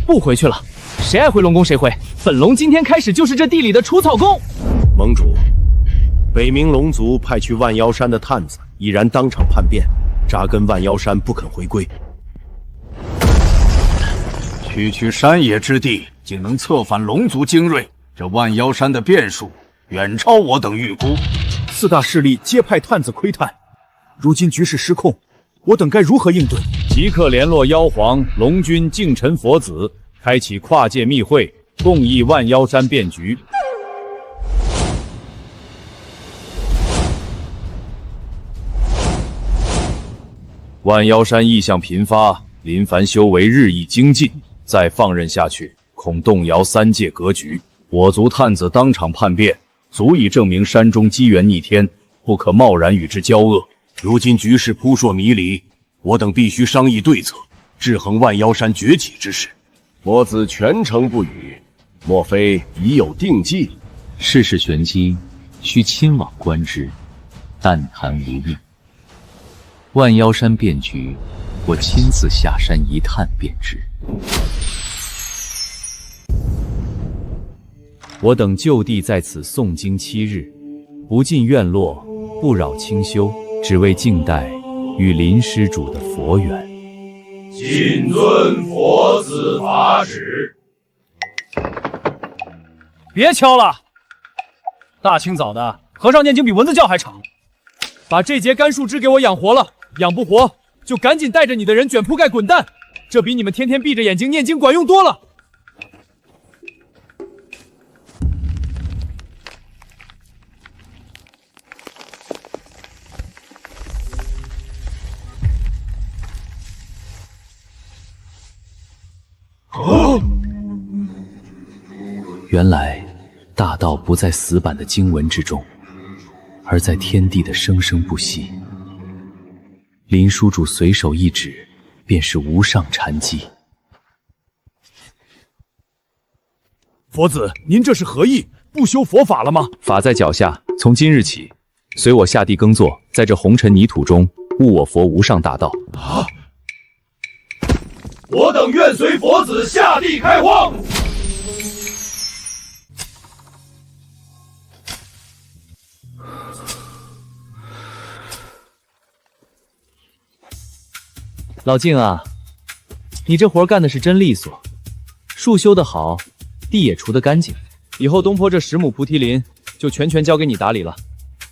不回去了，谁爱回龙宫谁回。本龙今天开始就是这地里的除草工。盟主，北冥龙族派去万妖山的探子已然当场叛变，扎根万妖山不肯回归。区山野之地，竟能策反龙族精锐，这万妖山的变数远超我等预估。4大势力皆派探子窥探，如今局势失控，我等该如何应对？即刻联络妖皇、龙君、净尘佛子，开启跨界密会，共议万妖山变局。万妖山异象频发，林凡修为日益精进，再放任下去，恐动摇3界格局。我族探子当场叛变，足以证明山中机缘逆天，不可贸然与之交恶。如今局势扑朔迷离，我等必须商议对策，制衡万妖山崛起之势。魔子全程不语，莫非已有定计？世事玄机，需亲往观之，但谈无益。万妖山变局，我亲自下山一探便知。我等就地在此诵经7日，不进院落，不扰清修，只为静待与林施主的佛缘。谨遵佛子法旨。别敲了！大清早的，和尚念经比蚊子叫还长。把这节干树枝给我养活了，养不活就赶紧带着你的人卷铺盖滚蛋，这比你们天天闭着眼睛念经管用多了。原来大道不在死板的经文之中，而在天地的生生不息。林书主随手一指，便是无上禅机。佛子，您这是何意？不修佛法了吗？法在脚下，从今日起，随我下地耕作，在这红尘泥土中悟我佛无上大道。啊！我等愿随佛子下地开荒。老静啊，你这活干的是真利索，树修得好，地也除得干净，以后东坡这10亩菩提林就全交给你打理了。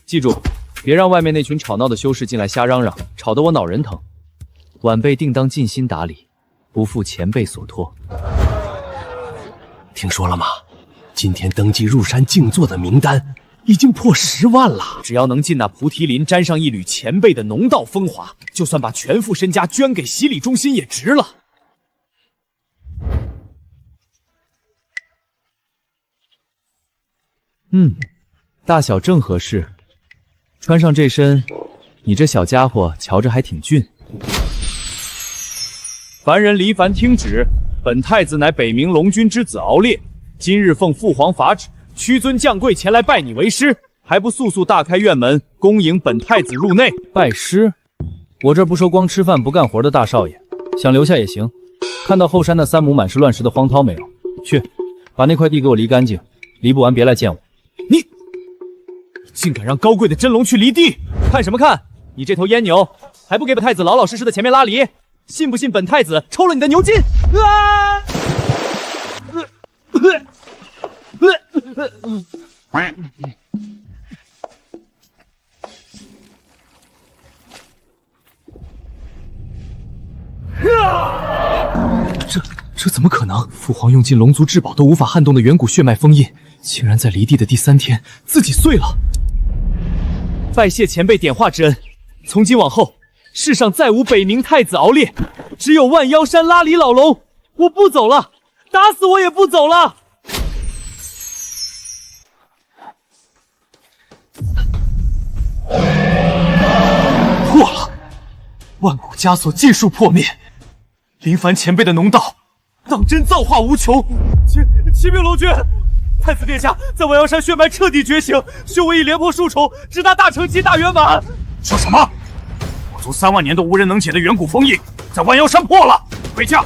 记住，别让外面那群吵闹的修士进来瞎嚷嚷，吵得我脑仁疼。晚辈定当尽心打理，不负前辈所托。听说了吗？今天登记入山静坐的名单已经破10万了。只要能进那菩提林，沾上一缕前辈的农道风华，就算把全副身家捐给洗礼中心也值了。大小正合适。穿上这身，你这小家伙瞧着还挺俊。凡人离凡听旨，本太子乃北冥龙君之子敖烈，今日奉父皇法旨，屈尊降贵前来拜你为师，还不速速大开院门，恭迎本太子入内。拜师？我这不收光吃饭不干活的大少爷，想留下也行。看到后山那3亩满是乱石的荒涛没有？去，把那块地给我犁干净，犁不完别来见我。你竟敢让高贵的真龙去犁地？看什么看？你这头阉牛，还不给本太子老老实实的前面拉犁？信不信本太子抽了你的牛筋？啊！这怎么可能？父皇用尽龙族至宝都无法撼动的远古血脉封印，竟然在离地的第3天自己碎了。拜谢前辈点化之恩，从今往后，世上再无北冥太子敖烈，只有万妖山拉犁老龙。我不走了，打死我也不走了。破了！万古枷锁尽数破灭，林凡前辈的农道当真造化无穷。启禀龙君，太子殿下在万妖山血脉彻底觉醒，修为已连破数重，直达大成期大圆满。说什么？我族3万年都无人能解的远古封印，在万妖山破了！回家，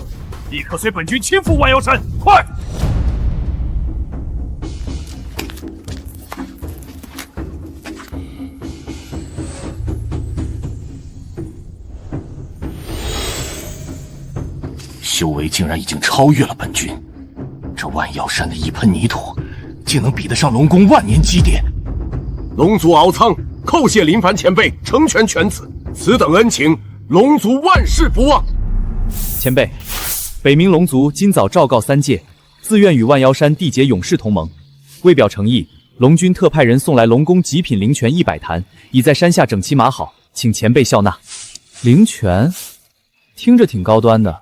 立刻随本君亲赴万妖山，快！修为竟然已经超越了本君，这万妖山的一盆泥土，竟能比得上龙宫万年积淀。龙族敖仓叩谢林凡前辈成全犬子，此等恩情，龙族万世不忘。前辈，北冥龙族今早昭告3界，自愿与万妖山缔结勇士同盟。为表诚意，龙君特派人送来龙宫极品灵泉100坛，已在山下整齐码好，请前辈笑纳。灵泉，听着挺高端的。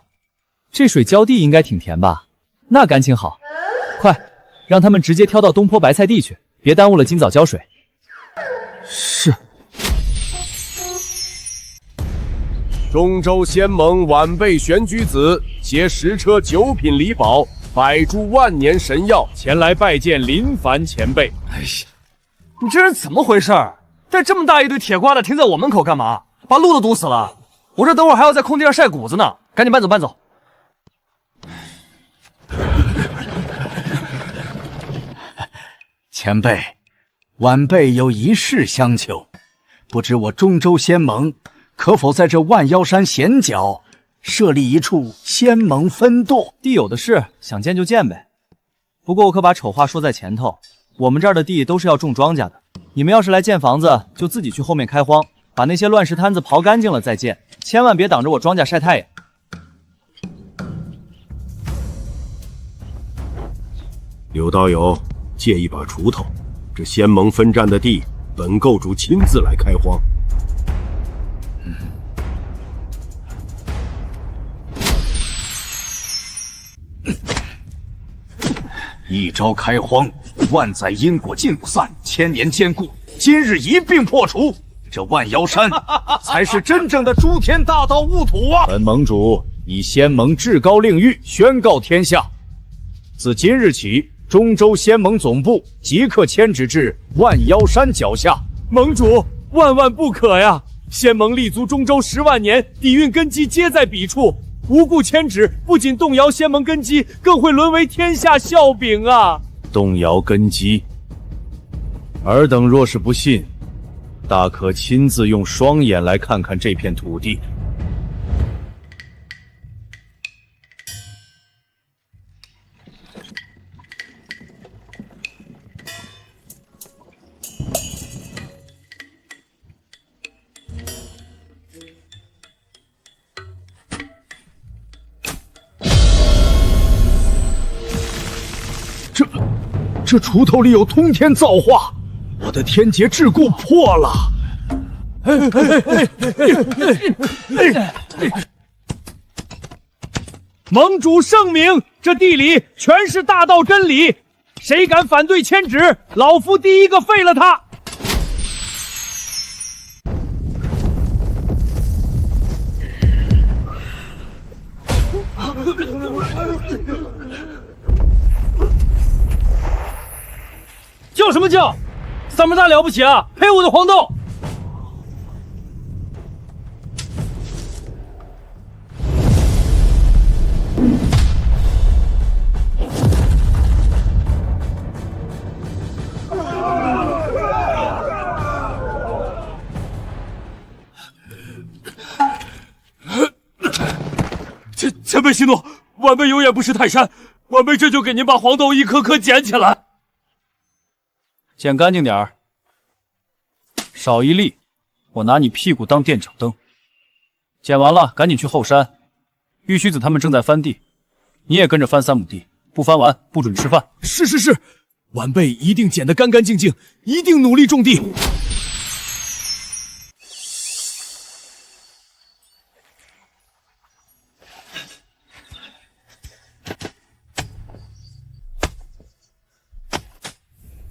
这水浇地应该挺甜吧？那感情好，快让他们直接挑到东坡白菜地去，别耽误了今早浇水。是。中州仙盟晚辈玄居子携10车9品礼宝，100株万年神药前来拜见林凡前辈。哎呀，你这人怎么回事？带这么大一堆铁瓜的停在我门口干嘛？把路都堵死了！我这等会儿还要在空地上晒谷子呢，赶紧搬走搬走。前辈，晚辈有一事相求，不知我中州仙盟可否在这万妖山险角设立一处仙盟分舵？地有的是，想建就建呗。不过我可把丑话说在前头，我们这儿的地都是要种庄稼的，你们要是来建房子，就自己去后面开荒，把那些乱石滩子刨干净了再建，千万别挡着我庄稼晒太阳。刘道友，借一把锄头，这仙盟分占的地，本构主亲自来开荒。一朝开荒，万载因果尽不散，千年坚固，今日一并破除，这万妖山才是真正的诸天大道戊土啊！本盟主以仙盟至高令谕宣告天下：自今日起，中州仙盟总部即刻迁址至万妖山脚下。盟主，万万不可呀！仙盟立足中州10万年，底蕴根基皆在彼处，无故迁址，不仅动摇仙盟根基，更会沦为天下笑柄啊！动摇根基，尔等若是不信，大可亲自用双眼来看看这片土地。这锄头里有通天造化，我的天劫桎梏破了！盟主圣明，这地里全是大道真理，谁敢反对迁址，老夫第一个废了他！叫什么叫？嗓门大了不起啊！赔我的黄豆！前辈息怒，晚辈有眼不识泰山，晚辈这就给您把黄豆一颗颗捡起来。捡干净点儿，少一粒，我拿你屁股当垫脚蹬。捡完了，赶紧去后山，玉虚子他们正在翻地，你也跟着翻3亩地，不翻完不准吃饭。是，晚辈一定捡得干干净净，一定努力种地。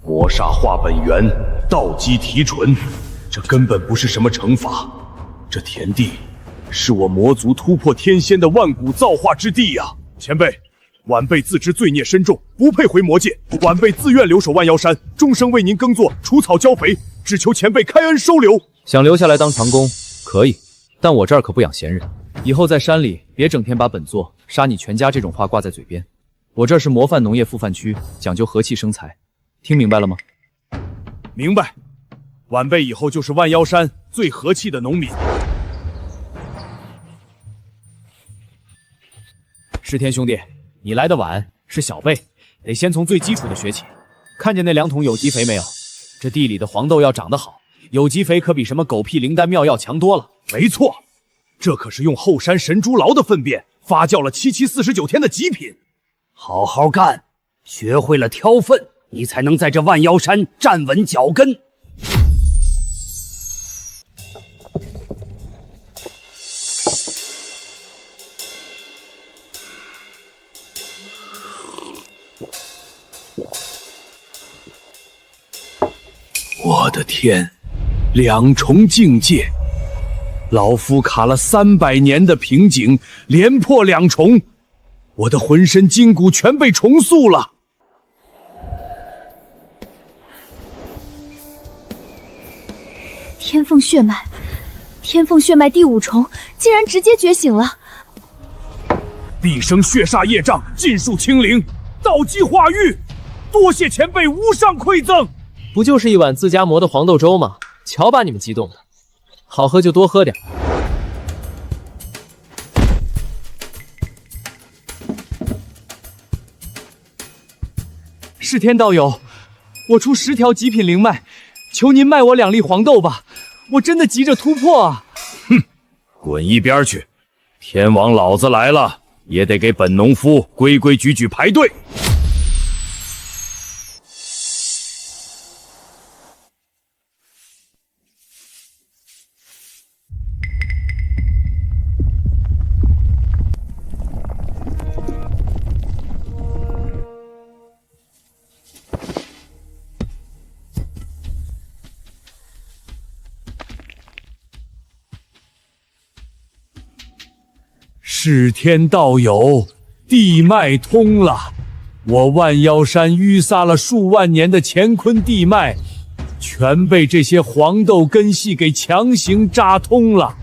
魔煞化本源，道基提纯，这根本不是什么惩罚。这田地是我魔族突破天仙的万古造化之地呀！前辈，晚辈自知罪孽深重，不配回魔界，晚辈自愿留守万妖山，终生为您耕作，除草浇肥，只求前辈开恩收留。想留下来当长工可以，但我这儿可不养闲人。以后在山里别整天把本座杀你全家这种话挂在嘴边。我这是模范农业复范区，讲究和气生财，听明白了吗？明白。晚辈以后就是万妖山最和气的农民。石天兄弟，你来的晚，是小辈，得先从最基础的学起。看见那2桶有机肥没有？这地里的黄豆要长得好，有机肥可比什么狗屁灵丹妙药强多了。没错，这可是用后山神猪牢的粪便发酵了749天的极品。好好干，学会了挑粪，你才能在这万妖山站稳脚跟。我的天，2重境界，老夫卡了300年的瓶颈，连破2重，我的浑身筋骨全被重塑了。天凤血脉，天凤血脉第5重竟然直接觉醒了！毕生血煞业障尽数清零，道基化育，多谢前辈无上馈赠。不就是一碗自家磨的黄豆粥吗？瞧把你们激动的，好喝就多喝点。是天道友，我出10条极品灵脉，求您卖我2粒黄豆吧，我真的急着突破啊！哼，滚一边去！天王老子来了，也得给本农夫规规矩矩排队。是天道友，地脉通了，我万妖山淤撒了数万年的乾坤地脉，全被这些黄豆根系给强行扎通了。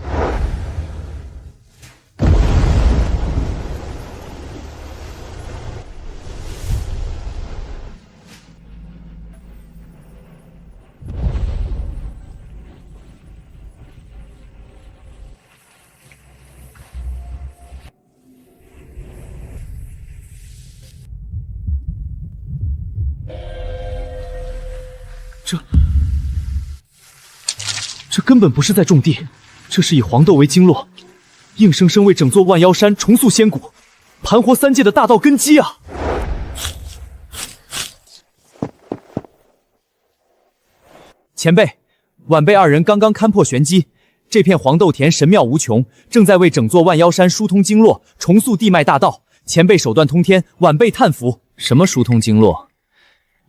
这根本不是在种地，这是以黄豆为经络，硬生生为整座万妖山重塑仙骨，盘活3界的大道根基啊！前辈，晚辈2人刚刚勘破玄机，这片黄豆田神妙无穷，正在为整座万妖山疏通经络，重塑地脉大道。前辈手段通天，晚辈叹服。什么疏通经络？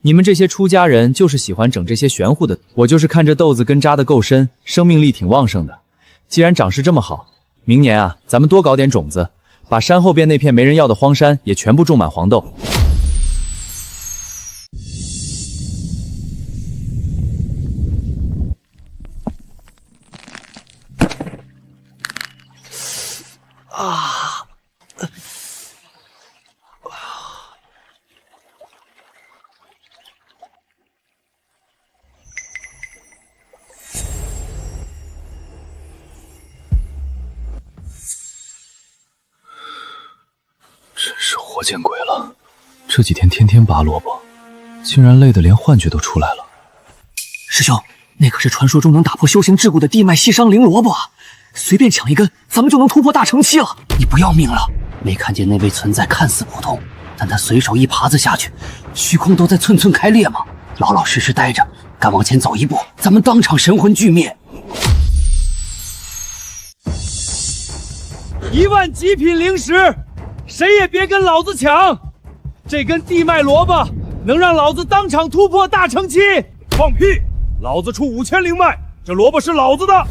你们这些出家人就是喜欢整这些玄乎的，我就是看这豆子根扎得够深，生命力挺旺盛的。既然长势这么好，明年啊，咱们多搞点种子，把山后边那片没人要的荒山也全部种满黄豆。啊！真是活见鬼了！这几天天天拔萝卜，竟然累得连幻觉都出来了。师兄，那可是传说中能打破修行桎梏的地脉细商灵萝卜啊！随便抢一根，咱们就能突破大成期了。你不要命了？没看见那位存在看似普通，但他随手一耙子下去，虚空都在寸寸开裂吗？老老实实待着，敢往前走一步，咱们当场神魂俱灭。1万极品灵石，谁也别跟老子抢！这根地脉萝卜能让老子当场突破大成期！放屁！老子出5000灵脉，这萝卜是老子的。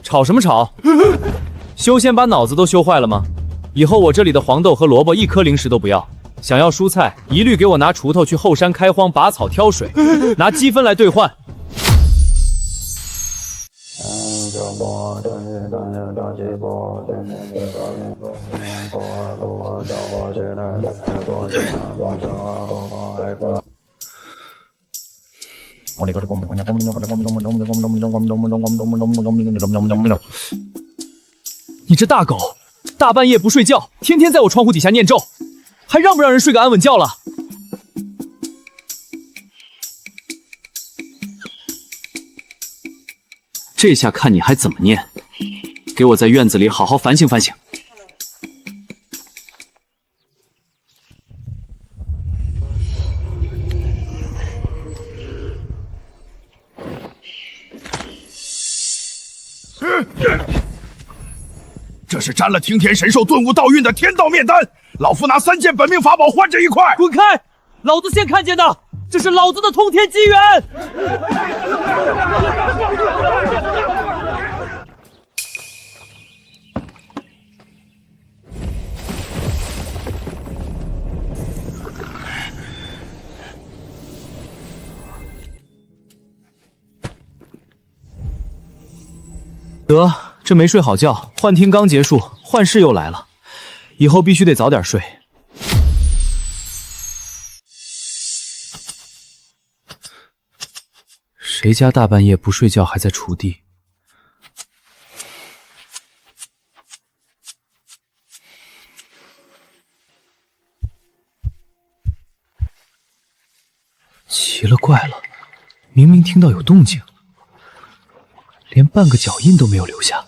吵什么吵？修仙把脑子都修坏了吗？以后我这里的黄豆和萝卜一颗零食都不要，想要蔬菜一律给我拿锄头去后山开荒拔草挑水，拿积分来兑换。你这大狗，大半夜不睡觉，天天在我窗户底下念咒，还让不让人睡个安稳觉了？这下看你还怎么念！给我在院子里好好反省反省。这是沾了听天神兽顿悟道运的天道面丹，老夫拿3件本命法宝换这一块。滚开！老子先看见的，这是老子的通天机缘。得，这没睡好觉，幻听刚结束，幻视又来了，以后必须得早点睡。谁家大半夜不睡觉还在锄地？奇了怪了，明明听到有动静，连半个脚印都没有留下。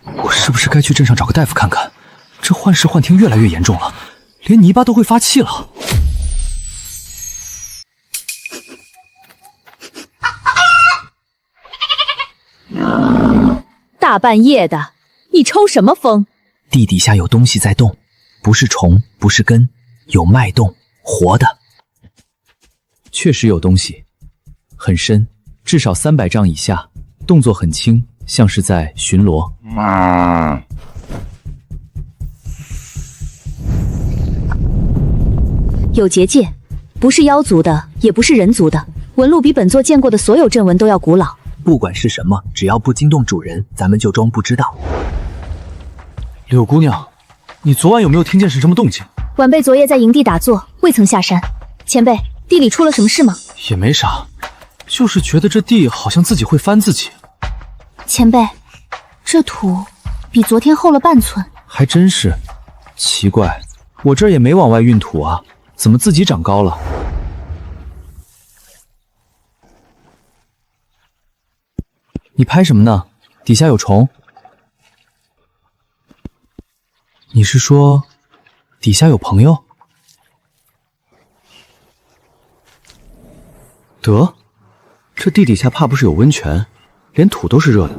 我是不是该去镇上找个大夫看看？这幻视幻听越来越严重了，连泥巴都会发气了。大半夜的，你抽什么风？地底下有东西在动，不是虫，不是根，有脉动，活的。确实有东西，很深，至少300丈以下，动作很轻，像是在巡逻。有结界，不是妖族的，也不是人族的，纹路比本座见过的所有阵纹都要古老。不管是什么，只要不惊动主人，咱们就装不知道。柳姑娘，你昨晚有没有听见是什么动静？晚辈昨夜在营地打坐，未曾下山。前辈，地里出了什么事吗？也没啥，就是觉得这地好像自己会翻自己。前辈，这土比昨天厚了半寸。还真是，奇怪，我这儿也没往外运土啊，怎么自己长高了？你拍什么呢？底下有虫。你是说底下有朋友？得，这地底下怕不是有温泉，连土都是热的。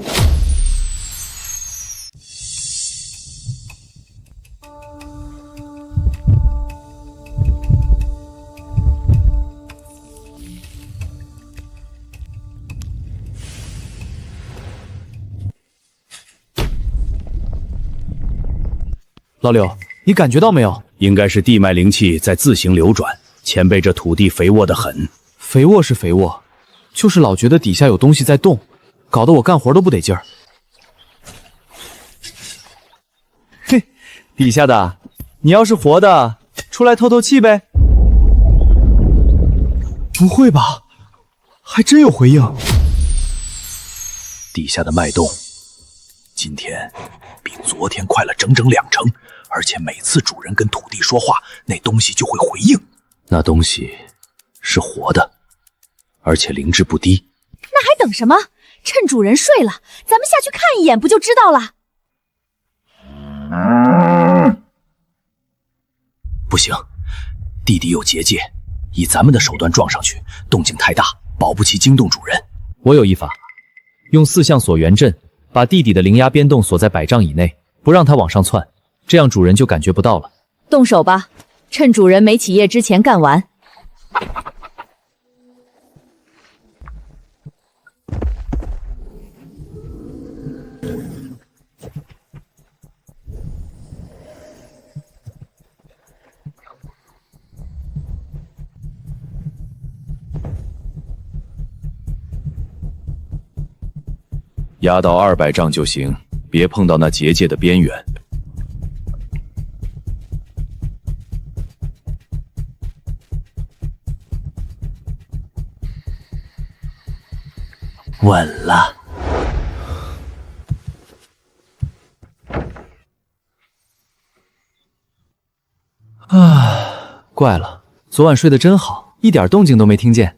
老柳，你感觉到没有？应该是地脉灵气在自行流转。前辈这土地肥沃得很。肥沃是肥沃，就是老觉得底下有东西在动，搞得我干活都不得劲儿。嘿，底下的，你要是活的，出来透透气呗。不会吧？还真有回应。底下的脉动，今天比昨天快了整整2成，而且每次主人跟土地说话，那东西就会回应。那东西是活的，而且灵智不低。那还等什么？趁主人睡了，咱们下去看一眼不就知道了？不行，地底有结界，以咱们的手段撞上去，动静太大，保不齐惊动主人。我有一法，用4象锁元阵，把地底的灵压边洞锁在100丈以内，不让它往上窜，这样主人就感觉不到了。动手吧，趁主人没起夜之前干完。压到200丈就行，别碰到那结界的边缘。稳了。啊，怪了，昨晚睡得真好，一点动静都没听见。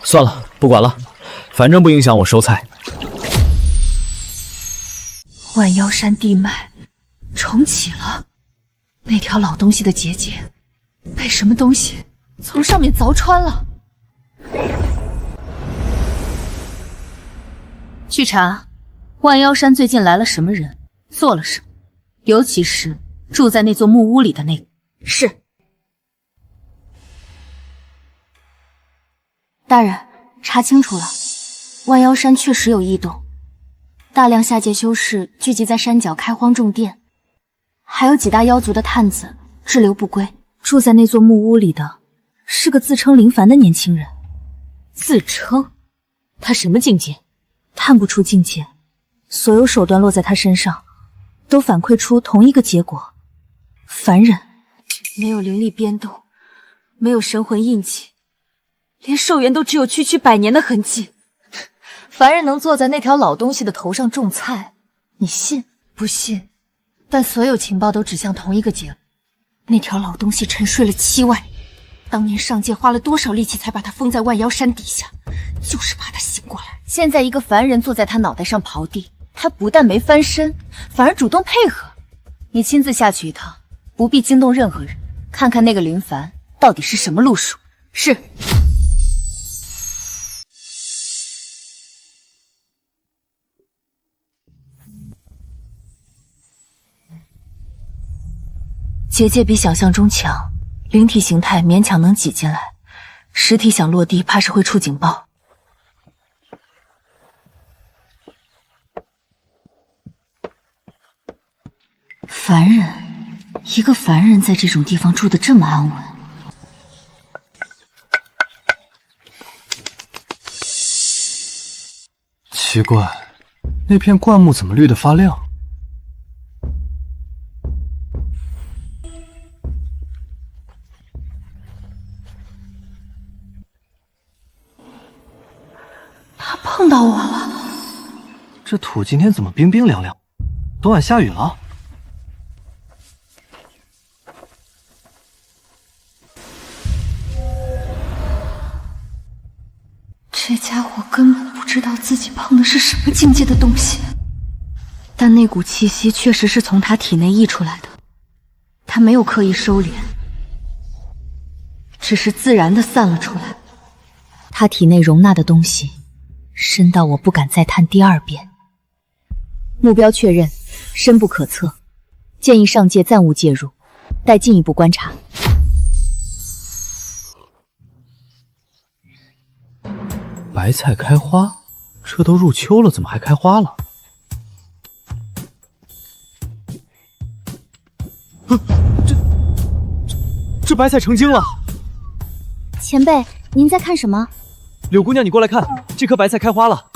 算了，不管了，反正不影响我收菜。万妖山地脉重启了，那条老东西的结界被什么东西从上面凿穿了。去查万妖山最近来了什么人，做了什么，尤其是住在那座木屋里的那个。是。大人，查清楚了，万妖山确实有异动，大量下界修士聚集在山脚开荒种电，还有几大妖族的探子滞留不归。住在那座木屋里的是个自称林凡的年轻人。自称？他什么境界？探不出境界，所有手段落在他身上，都反馈出同一个结果：凡人，没有灵力变动，没有神魂印记。连寿元都只有区区100年的痕迹，凡人能坐在那条老东西的头上种菜，你信？不信。但所有情报都指向同一个结论：那条老东西沉睡了7万年，当年上界花了多少力气才把他封在万妖山底下，就是怕他醒过来。现在一个凡人坐在他脑袋上刨地，他不但没翻身，反而主动配合。你亲自下去一趟，不必惊动任何人，看看那个林凡到底是什么路数。是。结界比想象中强，灵体形态勉强能挤进来，实体想落地怕是会触警报。凡人，一个凡人在这种地方住得这么安稳。奇怪，那片灌木怎么绿得发亮？他碰到我了。这土今天怎么冰冰凉凉？昨晚下雨了？这家伙根本不知道自己碰的是什么境界的东西，但那股气息确实是从他体内溢出来的。他没有刻意收敛，只是自然的散了出来。他体内容纳的东西深到我不敢再探第2遍。目标确认，深不可测，建议上界暂勿介入，待进一步观察。白菜开花？这都入秋了，怎么还开花了？这白菜成精了！前辈，您在看什么？柳姑娘，你过来看，这棵白菜开花了。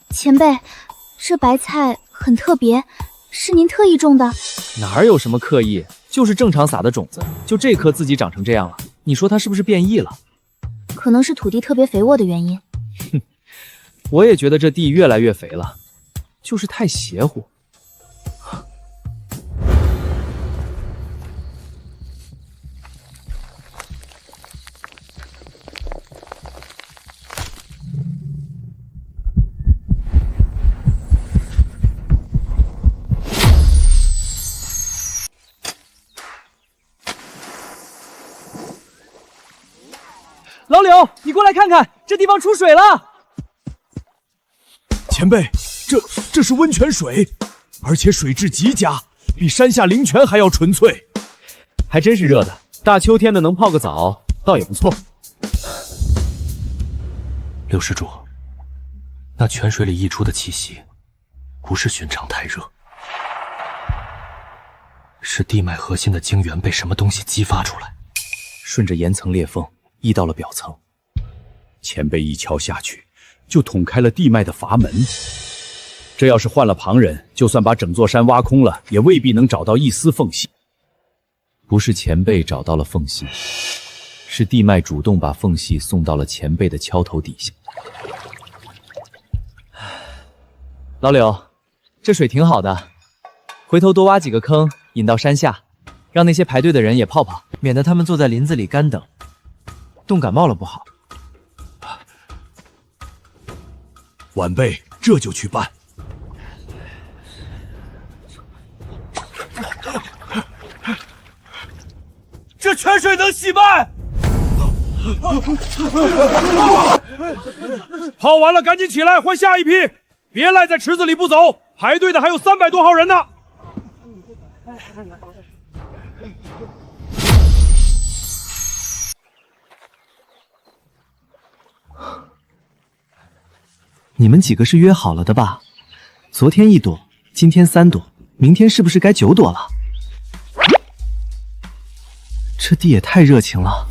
前辈，这白菜很特别，是您特意种的？哪有什么刻意，就是正常撒的种子，就这棵自己长成这样了。你说它是不是变异了？可能是土地特别肥沃的原因。我也觉得这地越来越肥了，就是太邪乎。老柳，你过来看看，这地方出水了。前辈，这是温泉水，而且水质极佳，比山下灵泉还要纯粹。还真是热的，大秋天的能泡个澡，倒也不错。六施主，那泉水里溢出的气息，不是寻常太热，是地脉核心的精元被什么东西激发出来，顺着岩层裂缝溢到了表层。前辈一敲下去，就捅开了地脉的阀门。这要是换了旁人，就算把整座山挖空了，也未必能找到一丝缝隙。不是前辈找到了缝隙，是地脉主动把缝隙送到了前辈的锹头底下。老柳，这水挺好的，回头多挖几个坑引到山下，让那些排队的人也泡泡，免得他们坐在林子里干等，冻感冒了不好。晚辈这就去办。这泉水能洗脉？泡完了赶紧起来换下一批，别赖在池子里不走，排队的还有300多号人呢。你们几个是约好了的吧？昨天1朵，今天3朵，明天是不是该9朵了？这地也太热情了。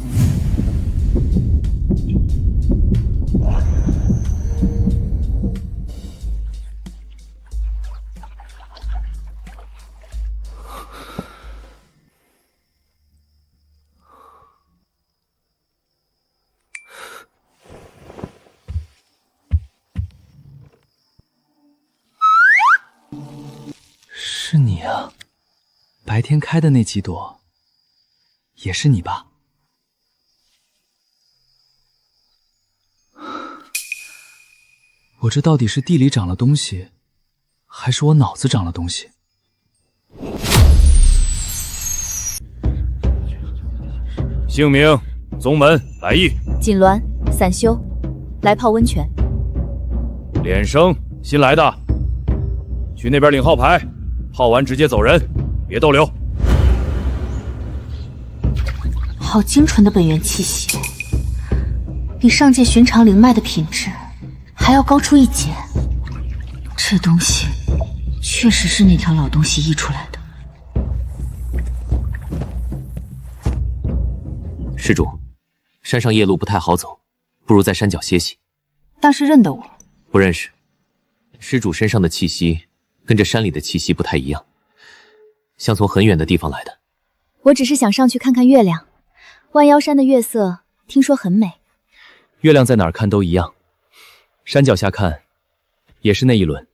是你啊，白天开的那几朵，也是你吧？我这到底是地里长了东西，还是我脑子长了东西？姓名、宗门、来意。锦鸾、散修，来泡温泉。脸生，新来的，去那边领号牌，泡完直接走人，别逗留。好精纯的本源气息，比上界寻常灵脉的品质还要高出一截。这东西确实是那条老东西溢出来的。施主，山上夜路不太好走，不如在山脚歇息。倒是认得我？不认识。施主身上的气息跟这山里的气息不太一样，像从很远的地方来的。我只是想上去看看月亮，万妖山的月色听说很美。月亮在哪儿看都一样，山脚下看也是那一轮。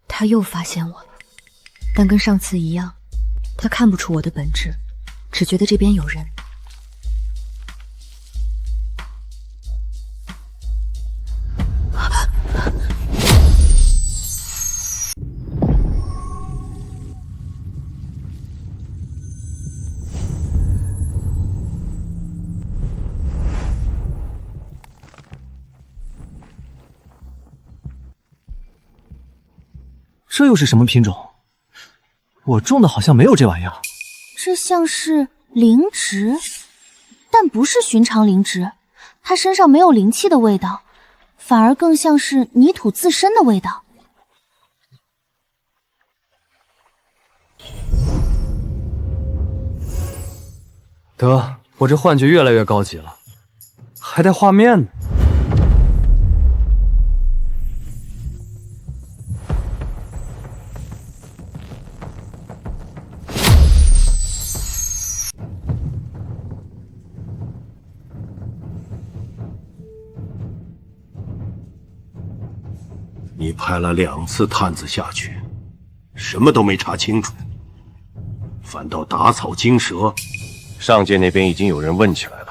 他又发现我了，但跟上次一样，他看不出我的本质，只觉得这边有人。这又是什么品种？我种的好像没有这玩意儿。这像是灵植，但不是寻常灵植，它身上没有灵气的味道，反而更像是泥土自身的味道。得，我这幻觉越来越高级了，还带画面呢。派了2次探子下去，什么都没查清楚，反倒打草惊蛇。上界那边已经有人问起来了。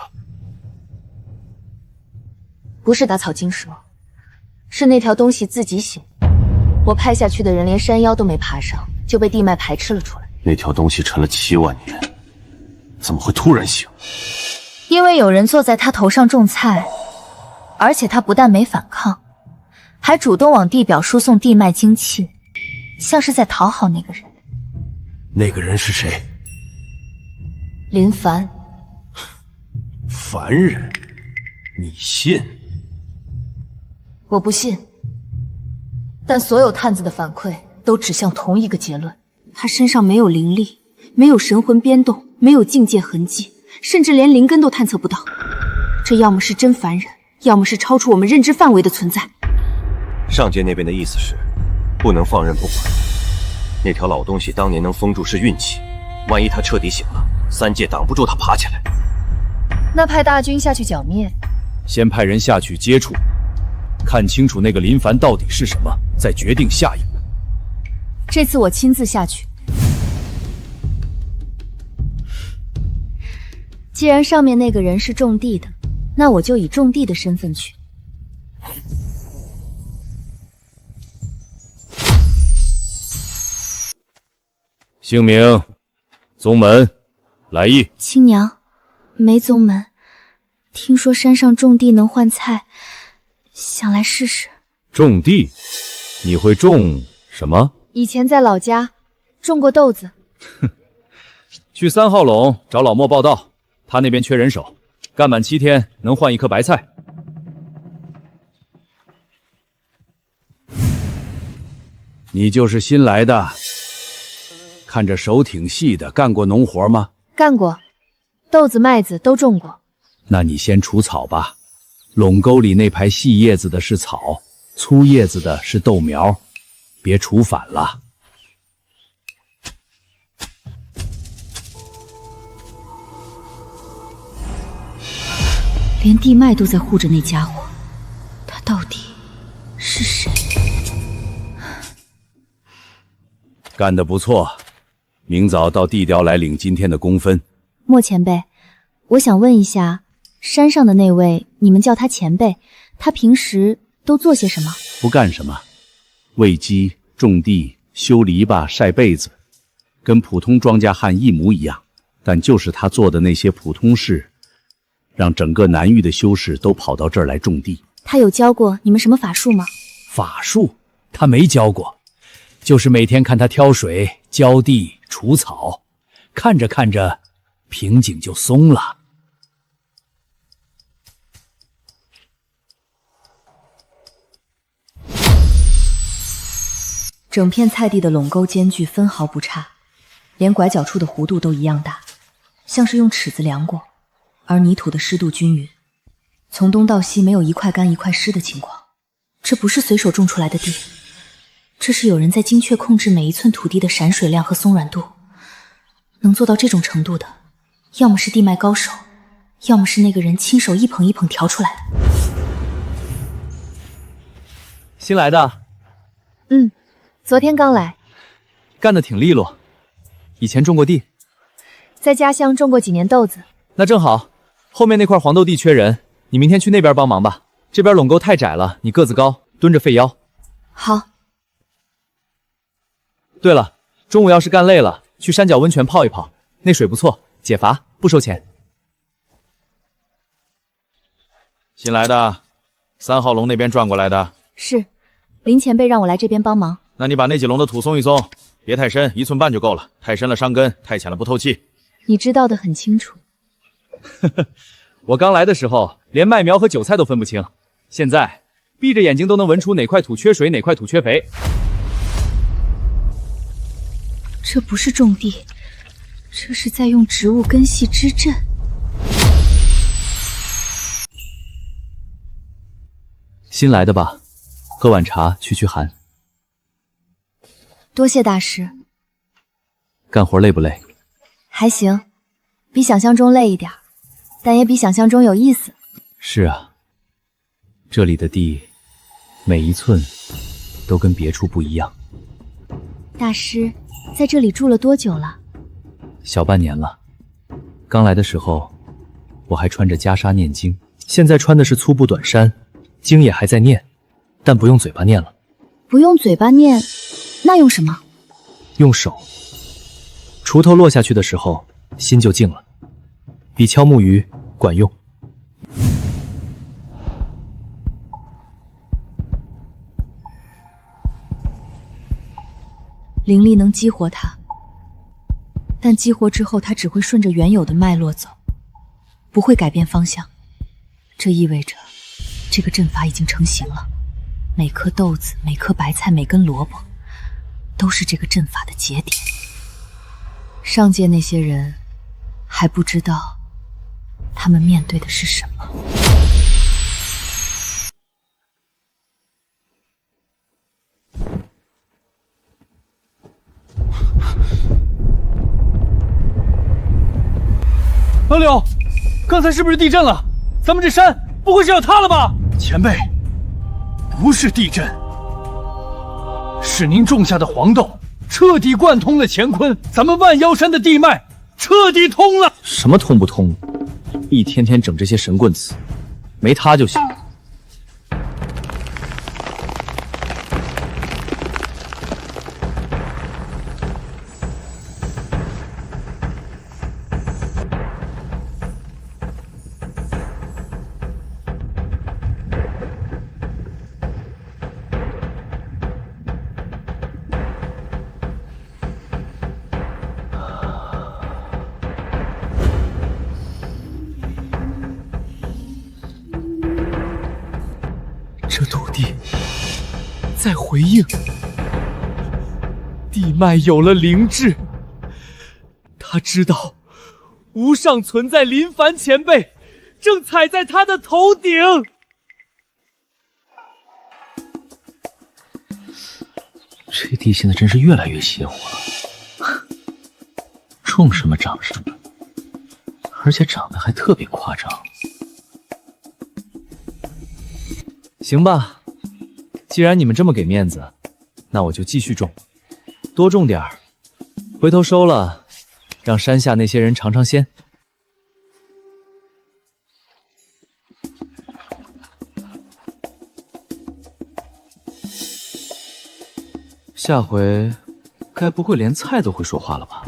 不是打草惊蛇，是那条东西自己醒。我派下去的人连山腰都没爬上，就被地脉排斥了出来。那条东西沉了7万年，怎么会突然醒？因为有人坐在他头上种菜，而且他不但没反抗，还主动往地表输送地脉精气，像是在讨好那个人。那个人是谁？林凡。凡人？你信？我不信，但所有探子的反馈都指向同一个结论：他身上没有灵力，没有神魂编动，没有境界痕迹，甚至连灵根都探测不到。这要么是真凡人，要么是超出我们认知范围的存在。上界那边的意思是，不能放任不管。那条老东西当年能封住是运气，万一他彻底醒了，3界挡不住他爬起来。那派大军下去剿灭？先派人下去接触，看清楚那个林凡到底是什么，再决定下一步。这次我亲自下去。既然上面那个人是种地的，那我就以种地的身份去。姓名、宗门、来意。亲娘，没宗门，听说山上种地能换菜，想来试试。种地？你会种什么？以前在老家种过豆子。去3号垄找老莫报道，他那边缺人手，干满7天能换1颗白菜。你就是新来的，看着手挺细的，干过农活吗？干过，豆子、麦子都种过。那你先除草吧。垄沟里那排细叶子的是草，粗叶子的是豆苗，别除反了。连地脉都在护着那家伙，他到底是谁？干得不错，明早到地雕来领今天的工分。莫前辈，我想问一下，山上的那位，你们叫他前辈，他平时都做些什么？不干什么，喂鸡、种地、修篱笆、晒被子，跟普通庄稼汉一模一样。但就是他做的那些普通事，让整个南域的修士都跑到这儿来种地。他有教过你们什么法术吗？法术他没教过，就是每天看他挑水、浇地、除草，看着看着，瓶颈就松了。整片菜地的垄沟间距分毫不差，连拐角处的弧度都一样大，像是用尺子量过。而泥土的湿度均匀，从东到西没有一块干一块湿的情况。这不是随手种出来的地，这是有人在精确控制每一寸土地的闪水量和松软度。能做到这种程度的，要么是地脉高手，要么是那个人亲手一捧一捧调出来的。新来的？昨天刚来。干得挺利落。以前种过地？在家乡种过几年豆子。那正好，后面那块黄豆地缺人，你明天去那边帮忙吧。这边垄沟太窄了，你个子高，蹲着费腰。好。对了，中午要是干累了，去山脚温泉泡一泡，那水不错，解乏，不收钱。新来的，3号垄那边转过来的。是，林前辈让我来这边帮忙。那你把那几垄的土松一松，别太深，1寸半就够了。太深了伤根，太浅了不透气。你知道的很清楚。我刚来的时候，连麦苗和韭菜都分不清，现在闭着眼睛都能闻出哪块土缺水，哪块土缺肥。这不是种地，这是在用植物根系支阵。新来的吧，喝碗茶驱驱寒。多谢大师。干活累不累？还行，比想象中累一点，但也比想象中有意思。是啊，这里的地每一寸都跟别处不一样。大师在这里住了多久了？小半年了。刚来的时候，我还穿着袈裟念经，现在穿的是粗布短衫，经也还在念，但不用嘴巴念了。不用嘴巴念，那用什么？用手。锄头落下去的时候，心就静了，比敲木鱼管用。灵力能激活它，但激活之后，它只会顺着原有的脉络走，不会改变方向。这意味着，这个阵法已经成型了。每颗豆子、每颗白菜、每根萝卜，都是这个阵法的节点。上界那些人还不知道，他们面对的是什么。老柳，刚才是不是地震了？咱们这山不会是要塌了吧？前辈，不是地震，是您种下的黄豆彻底贯通了乾坤，咱们万妖山的地脉彻底通了。什么通不通？一天天整这些神棍词，没他就行。这土地在回应，地脉有了灵智，他知道无上存在林凡前辈正踩在他的头顶。这地现在真是越来越邪乎了，种什么长什么，而且长得还特别夸张。行吧，既然你们这么给面子，那我就继续种，多种点儿，回头收了，让山下那些人尝尝鲜。下回该不会连菜都会说话了吧？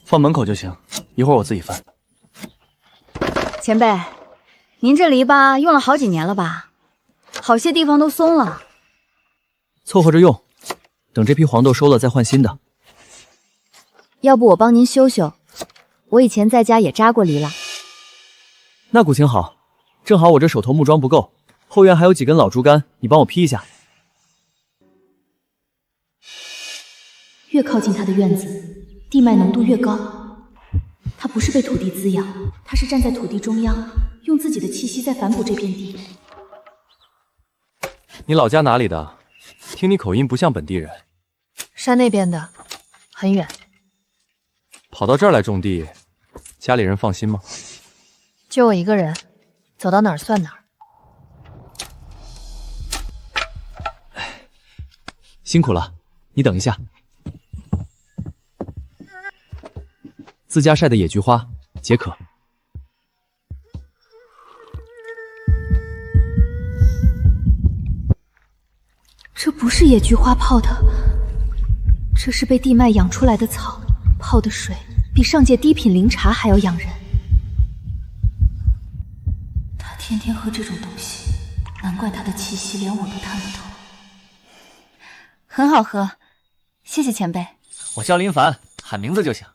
放门口就行，一会儿我自己翻。前辈，您这篱笆用了好几年了吧？好些地方都松了。凑合着用，等这批黄豆收了再换新的。要不我帮您修修，我以前在家也扎过篱笆。那股情好，正好我这手头木桩不够，后院还有几根老竹竿，你帮我劈一下。越靠近他的院子，地脉浓度越高。他不是被土地滋养，他是站在土地中央，用自己的气息在反哺这片地。你老家哪里的？听你口音不像本地人。山那边的，很远。跑到这儿来种地，家里人放心吗？就我一个人，走到哪儿算哪儿。辛苦了，你等一下。自家晒的野菊花，解渴。这不是野菊花泡的，这是被地脉养出来的草，泡的水比上界低品灵茶还要养人。他天天喝这种东西，难怪他的气息连我都探不透。很好喝，谢谢前辈。我叫林凡，喊名字就行。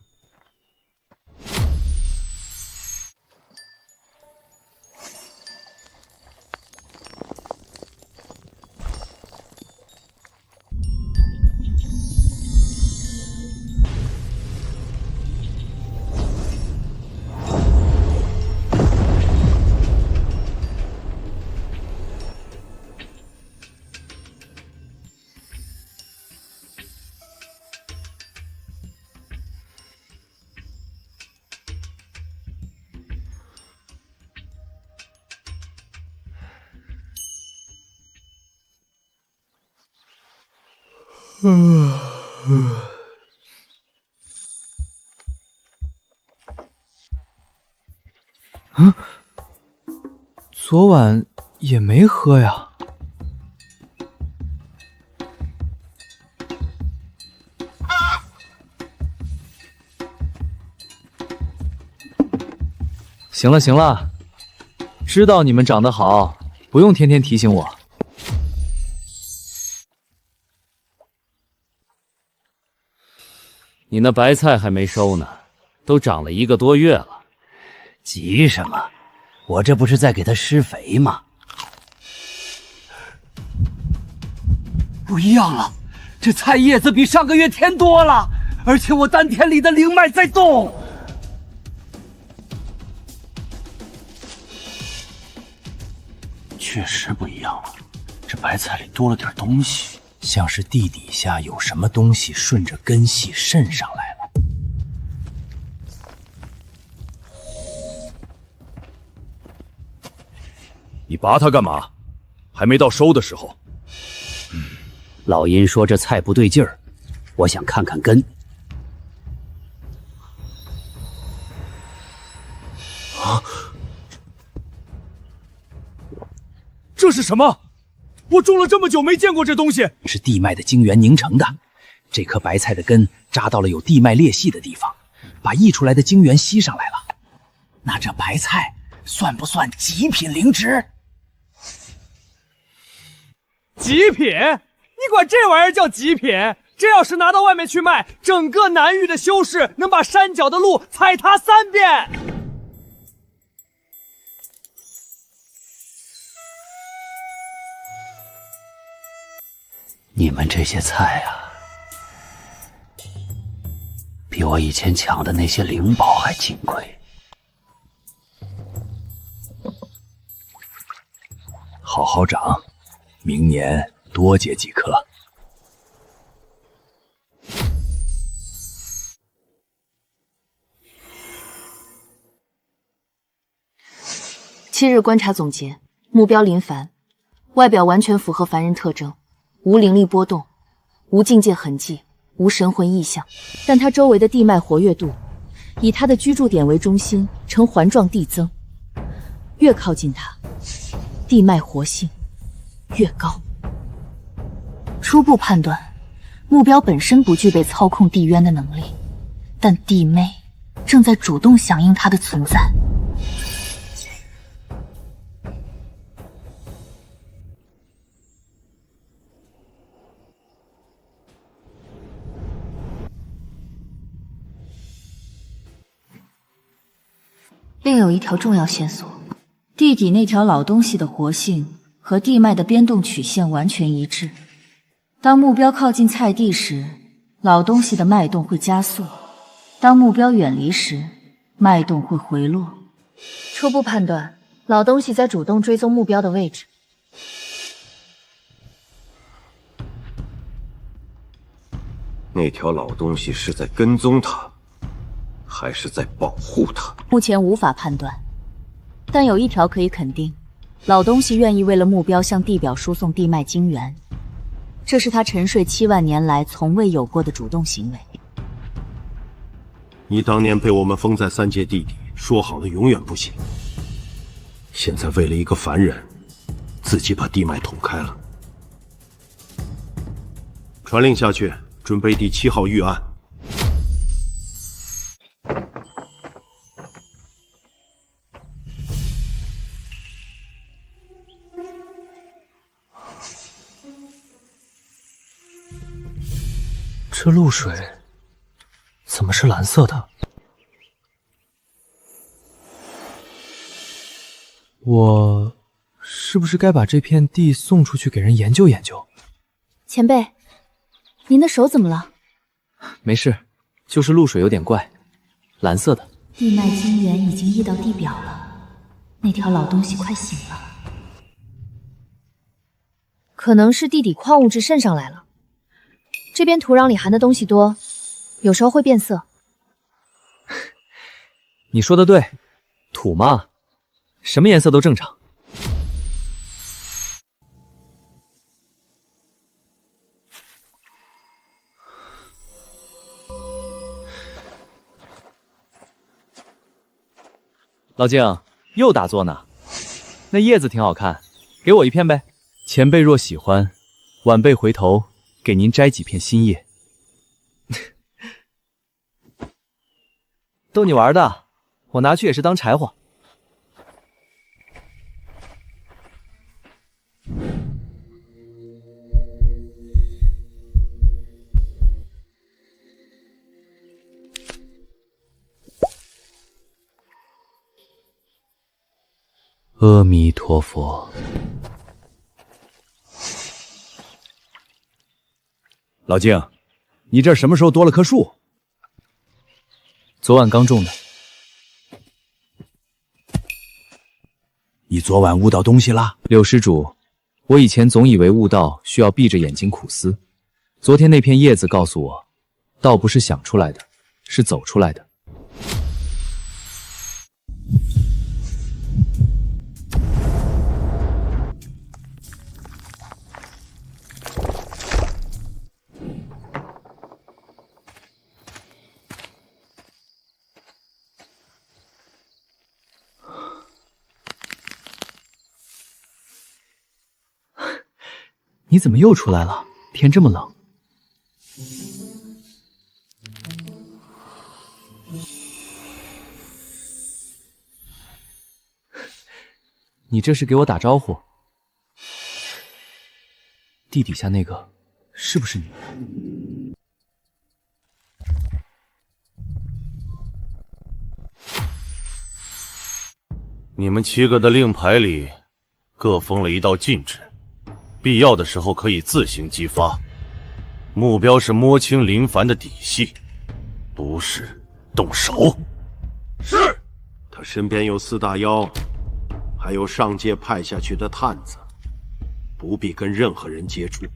昨晚也没喝呀。行了行了，知道你们长得好，不用天天提醒我。你那白菜还没收呢，都长了1个多月了。急什么？我这不是在给它施肥吗？不一样了，这菜叶子比上个月甜多了，而且我丹田里的灵脉在动。确实不一样了，这白菜里多了点东西，像是地底下有什么东西顺着根系渗上来了。你拔它干嘛？还没到收的时候。老殷说这菜不对劲儿，我想看看根。啊！这是什么？我种了这么久没见过这东西。是地脉的精元凝成的，这颗白菜的根扎到了有地脉裂隙的地方，把溢出来的精元吸上来了。那这白菜算不算极品灵芝？极品？你管这玩意儿叫极品？这要是拿到外面去卖，整个南域的修士能把山脚的路踩踏3遍。你们这些菜啊，比我以前抢的那些灵宝还金贵。好好长，明年多结几颗。7日观察总结：目标林凡，外表完全符合凡人特征，无灵力波动，无境界痕迹，无神魂异象，但他周围的地脉活跃度，以他的居住点为中心，呈环状递增，越靠近他，地脉活性越高。初步判断，目标本身不具备操控地渊的能力，但地魅正在主动响应他的存在。另有一条重要线索，地底那条老东西的活性和地脉的编动曲线完全一致。当目标靠近菜地时，老东西的脉动会加速；当目标远离时，脉动会回落。初步判断，老东西在主动追踪目标的位置。那条老东西是在跟踪他，还是在保护他？目前无法判断，但有一条可以肯定，老东西愿意为了目标向地表输送地脉精元，这是他沉睡7万年来从未有过的主动行为。你当年被我们封在3界地底，说好了永远不行。现在为了一个凡人，自己把地脉捅开了。传令下去，准备第7号预案。这露水怎么是蓝色的？我是不是该把这片地送出去给人研究研究？前辈，您的手怎么了？没事，就是露水有点怪，蓝色的。地脉精元已经溢到地表了，那条老东西快醒了。可能是地底矿物质渗上来了。这边土壤里含的东西多，有时候会变色。你说的对，土嘛，什么颜色都正常。老静又打坐呢，那叶子挺好看，给我一片呗。前辈若喜欢，晚辈回头给您摘几片新叶。逗你玩的，我拿去也是当柴火。阿弥陀佛。老静，你这什么时候多了棵树？昨晚刚种的。你昨晚悟到东西啦？柳施主，我以前总以为悟道需要闭着眼睛苦思，昨天那片叶子告诉我，道不是想出来的，是走出来的。你怎么又出来了？天这么冷。你这是给我打招呼？地底下那个是不是你？你们7个的令牌里各封了一道禁制，必要的时候可以自行激发。目标是摸清林凡的底细，不是动手。是。他身边有4大妖，还有上界派下去的探子，不必跟任何人接触，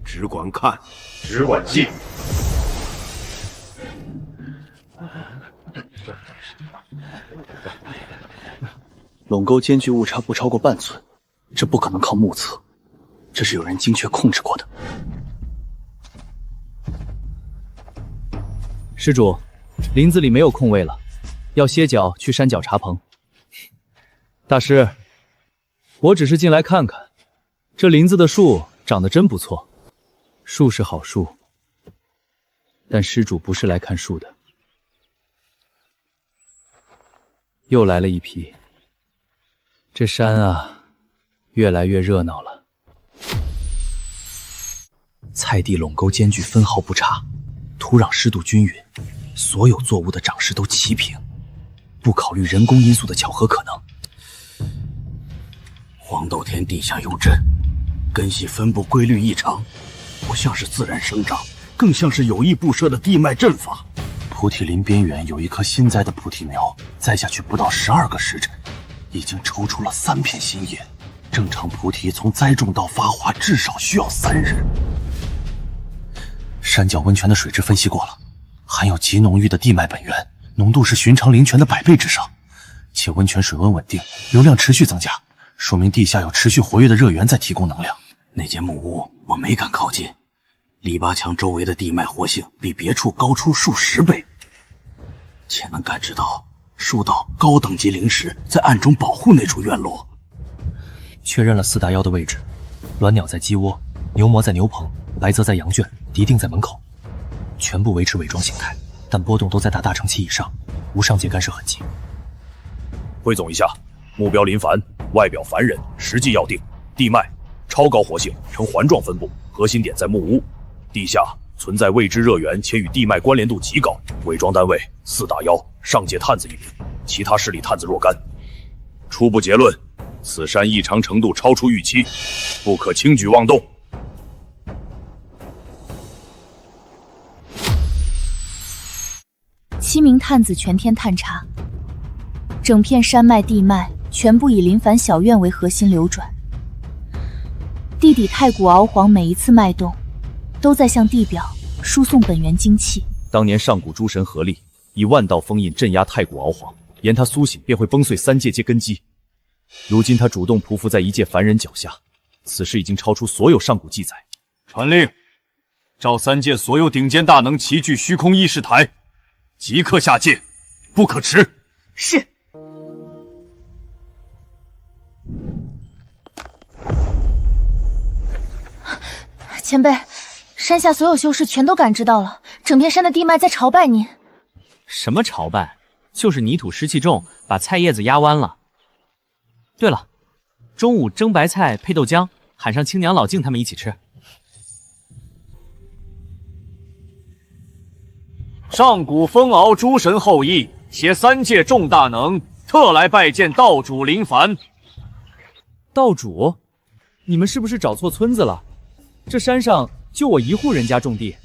只管看，只管记。垄沟间距误差不超过半寸，这不可能靠目测，这是有人精确控制过的。施主，林子里没有空位了，要歇脚去山脚茶棚。大师，我只是进来看看，这林子的树长得真不错，树是好树，但施主不是来看树的。又来了一批。这山啊，越来越热闹了。菜地垄沟间距分毫不差，土壤湿度均匀，所有作物的长势都齐平，不考虑人工因素的巧合可能。黄豆田地下有阵，根系分布规律异常，不像是自然生长，更像是有意布设的地脉阵法。菩提林边缘有一棵新栽的菩提苗，栽下去不到12个时辰，已经抽出了3片新叶。正常菩提从栽种到发花至少需要3日。山脚温泉的水质分析过了，含有极浓郁的地脉本源，浓度是寻常灵泉的100倍之上，且温泉水温稳定，流量持续增加，说明地下有持续活跃的热源在提供能量。那间木屋我没敢靠近，篱笆墙周围的地脉活性比别处高出数10倍，且能感知到树道高等级灵石在暗中保护那处院落。确认了4大妖的位置，鸾鸟在鸡窝，牛魔在牛棚，白泽在羊圈，敌定在门口，全部维持伪装形态，但波动都在大乘期以上，无上界干涉痕迹。汇总一下，目标林凡，外表凡人，实际要定，地脉超高活性，呈环状分布，核心点在木屋，地下存在未知热源，且与地脉关联度极高，伪装单位4大妖，上界探子1名，其他势力探子若干。初步结论，此山异常程度超出预期，不可轻举妄动。7名探子全天探查，整片山脉地脉全部以林凡小院为核心流转，地底太古鳌皇每一次脉动，都在向地表输送本源精气。当年上古诸神合力，以万道封印镇压太古鳌皇，言他苏醒便会崩碎3界皆根基。如今他主动匍匐在1界凡人脚下，此事已经超出所有上古记载。传令，召3界所有顶尖大能齐聚虚空议事台，即刻下界，不可迟。是。前辈，山下所有修士全都感知到了，整片山的地脉在朝拜您。什么朝拜？就是泥土湿气重，把菜叶子压弯了。对了，中午蒸白菜配豆浆，喊上青娘老静他们一起吃。上古风敖诸神后裔，携3界众大能，特来拜见道主林凡。道主，你们是不是找错村子了？这山上就我一户人家种地。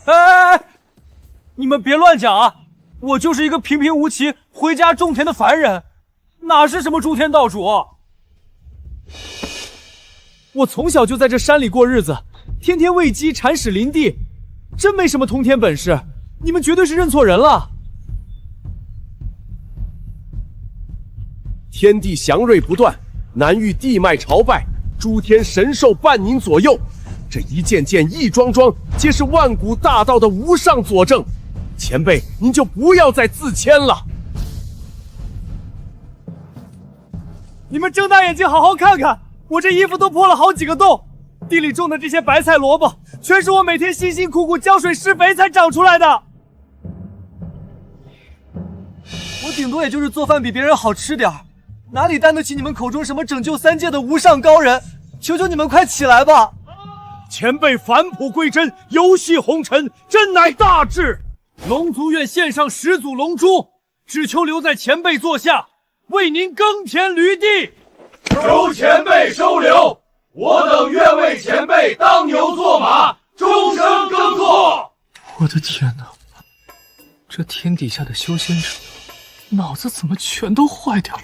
哎，你们别乱讲啊！我就是一个平平无奇回家种田的凡人，哪是什么诸天道主？我从小就在这山里过日子，天天喂鸡铲屎淋地，真没什么通天本事。你们绝对是认错人了。天地祥瑞不断，南域地脉朝拜，诸天神兽伴您左右。这一件件一桩桩，皆是万古大道的无上佐证。前辈，您就不要再自谦了。你们睁大眼睛好好看看，我这衣服都破了好几个洞，地里种的这些白菜萝卜，全是我每天辛辛苦苦浇水施肥才长出来的。我顶多也就是做饭比别人好吃点儿，哪里担得起你们口中什么拯救3界的无上高人？求求你们快起来吧！前辈返璞归真，游戏红尘，真乃大志。龙族愿献上10组龙珠，只求留在前辈座下，为您耕田履地。求前辈收留，我等愿为前辈当牛做马，终生耕作。我的天哪，这天底下的修仙者，脑子怎么全都坏掉了？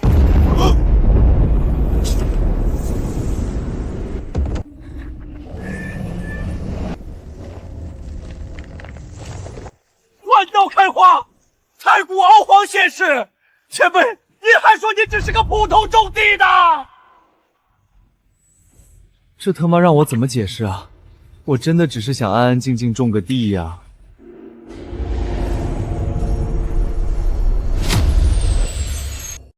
万道开花，太古敖皇现世。前辈，你还说你只是个普通种地的？这他妈让我怎么解释啊？我真的只是想安安静静种个地呀。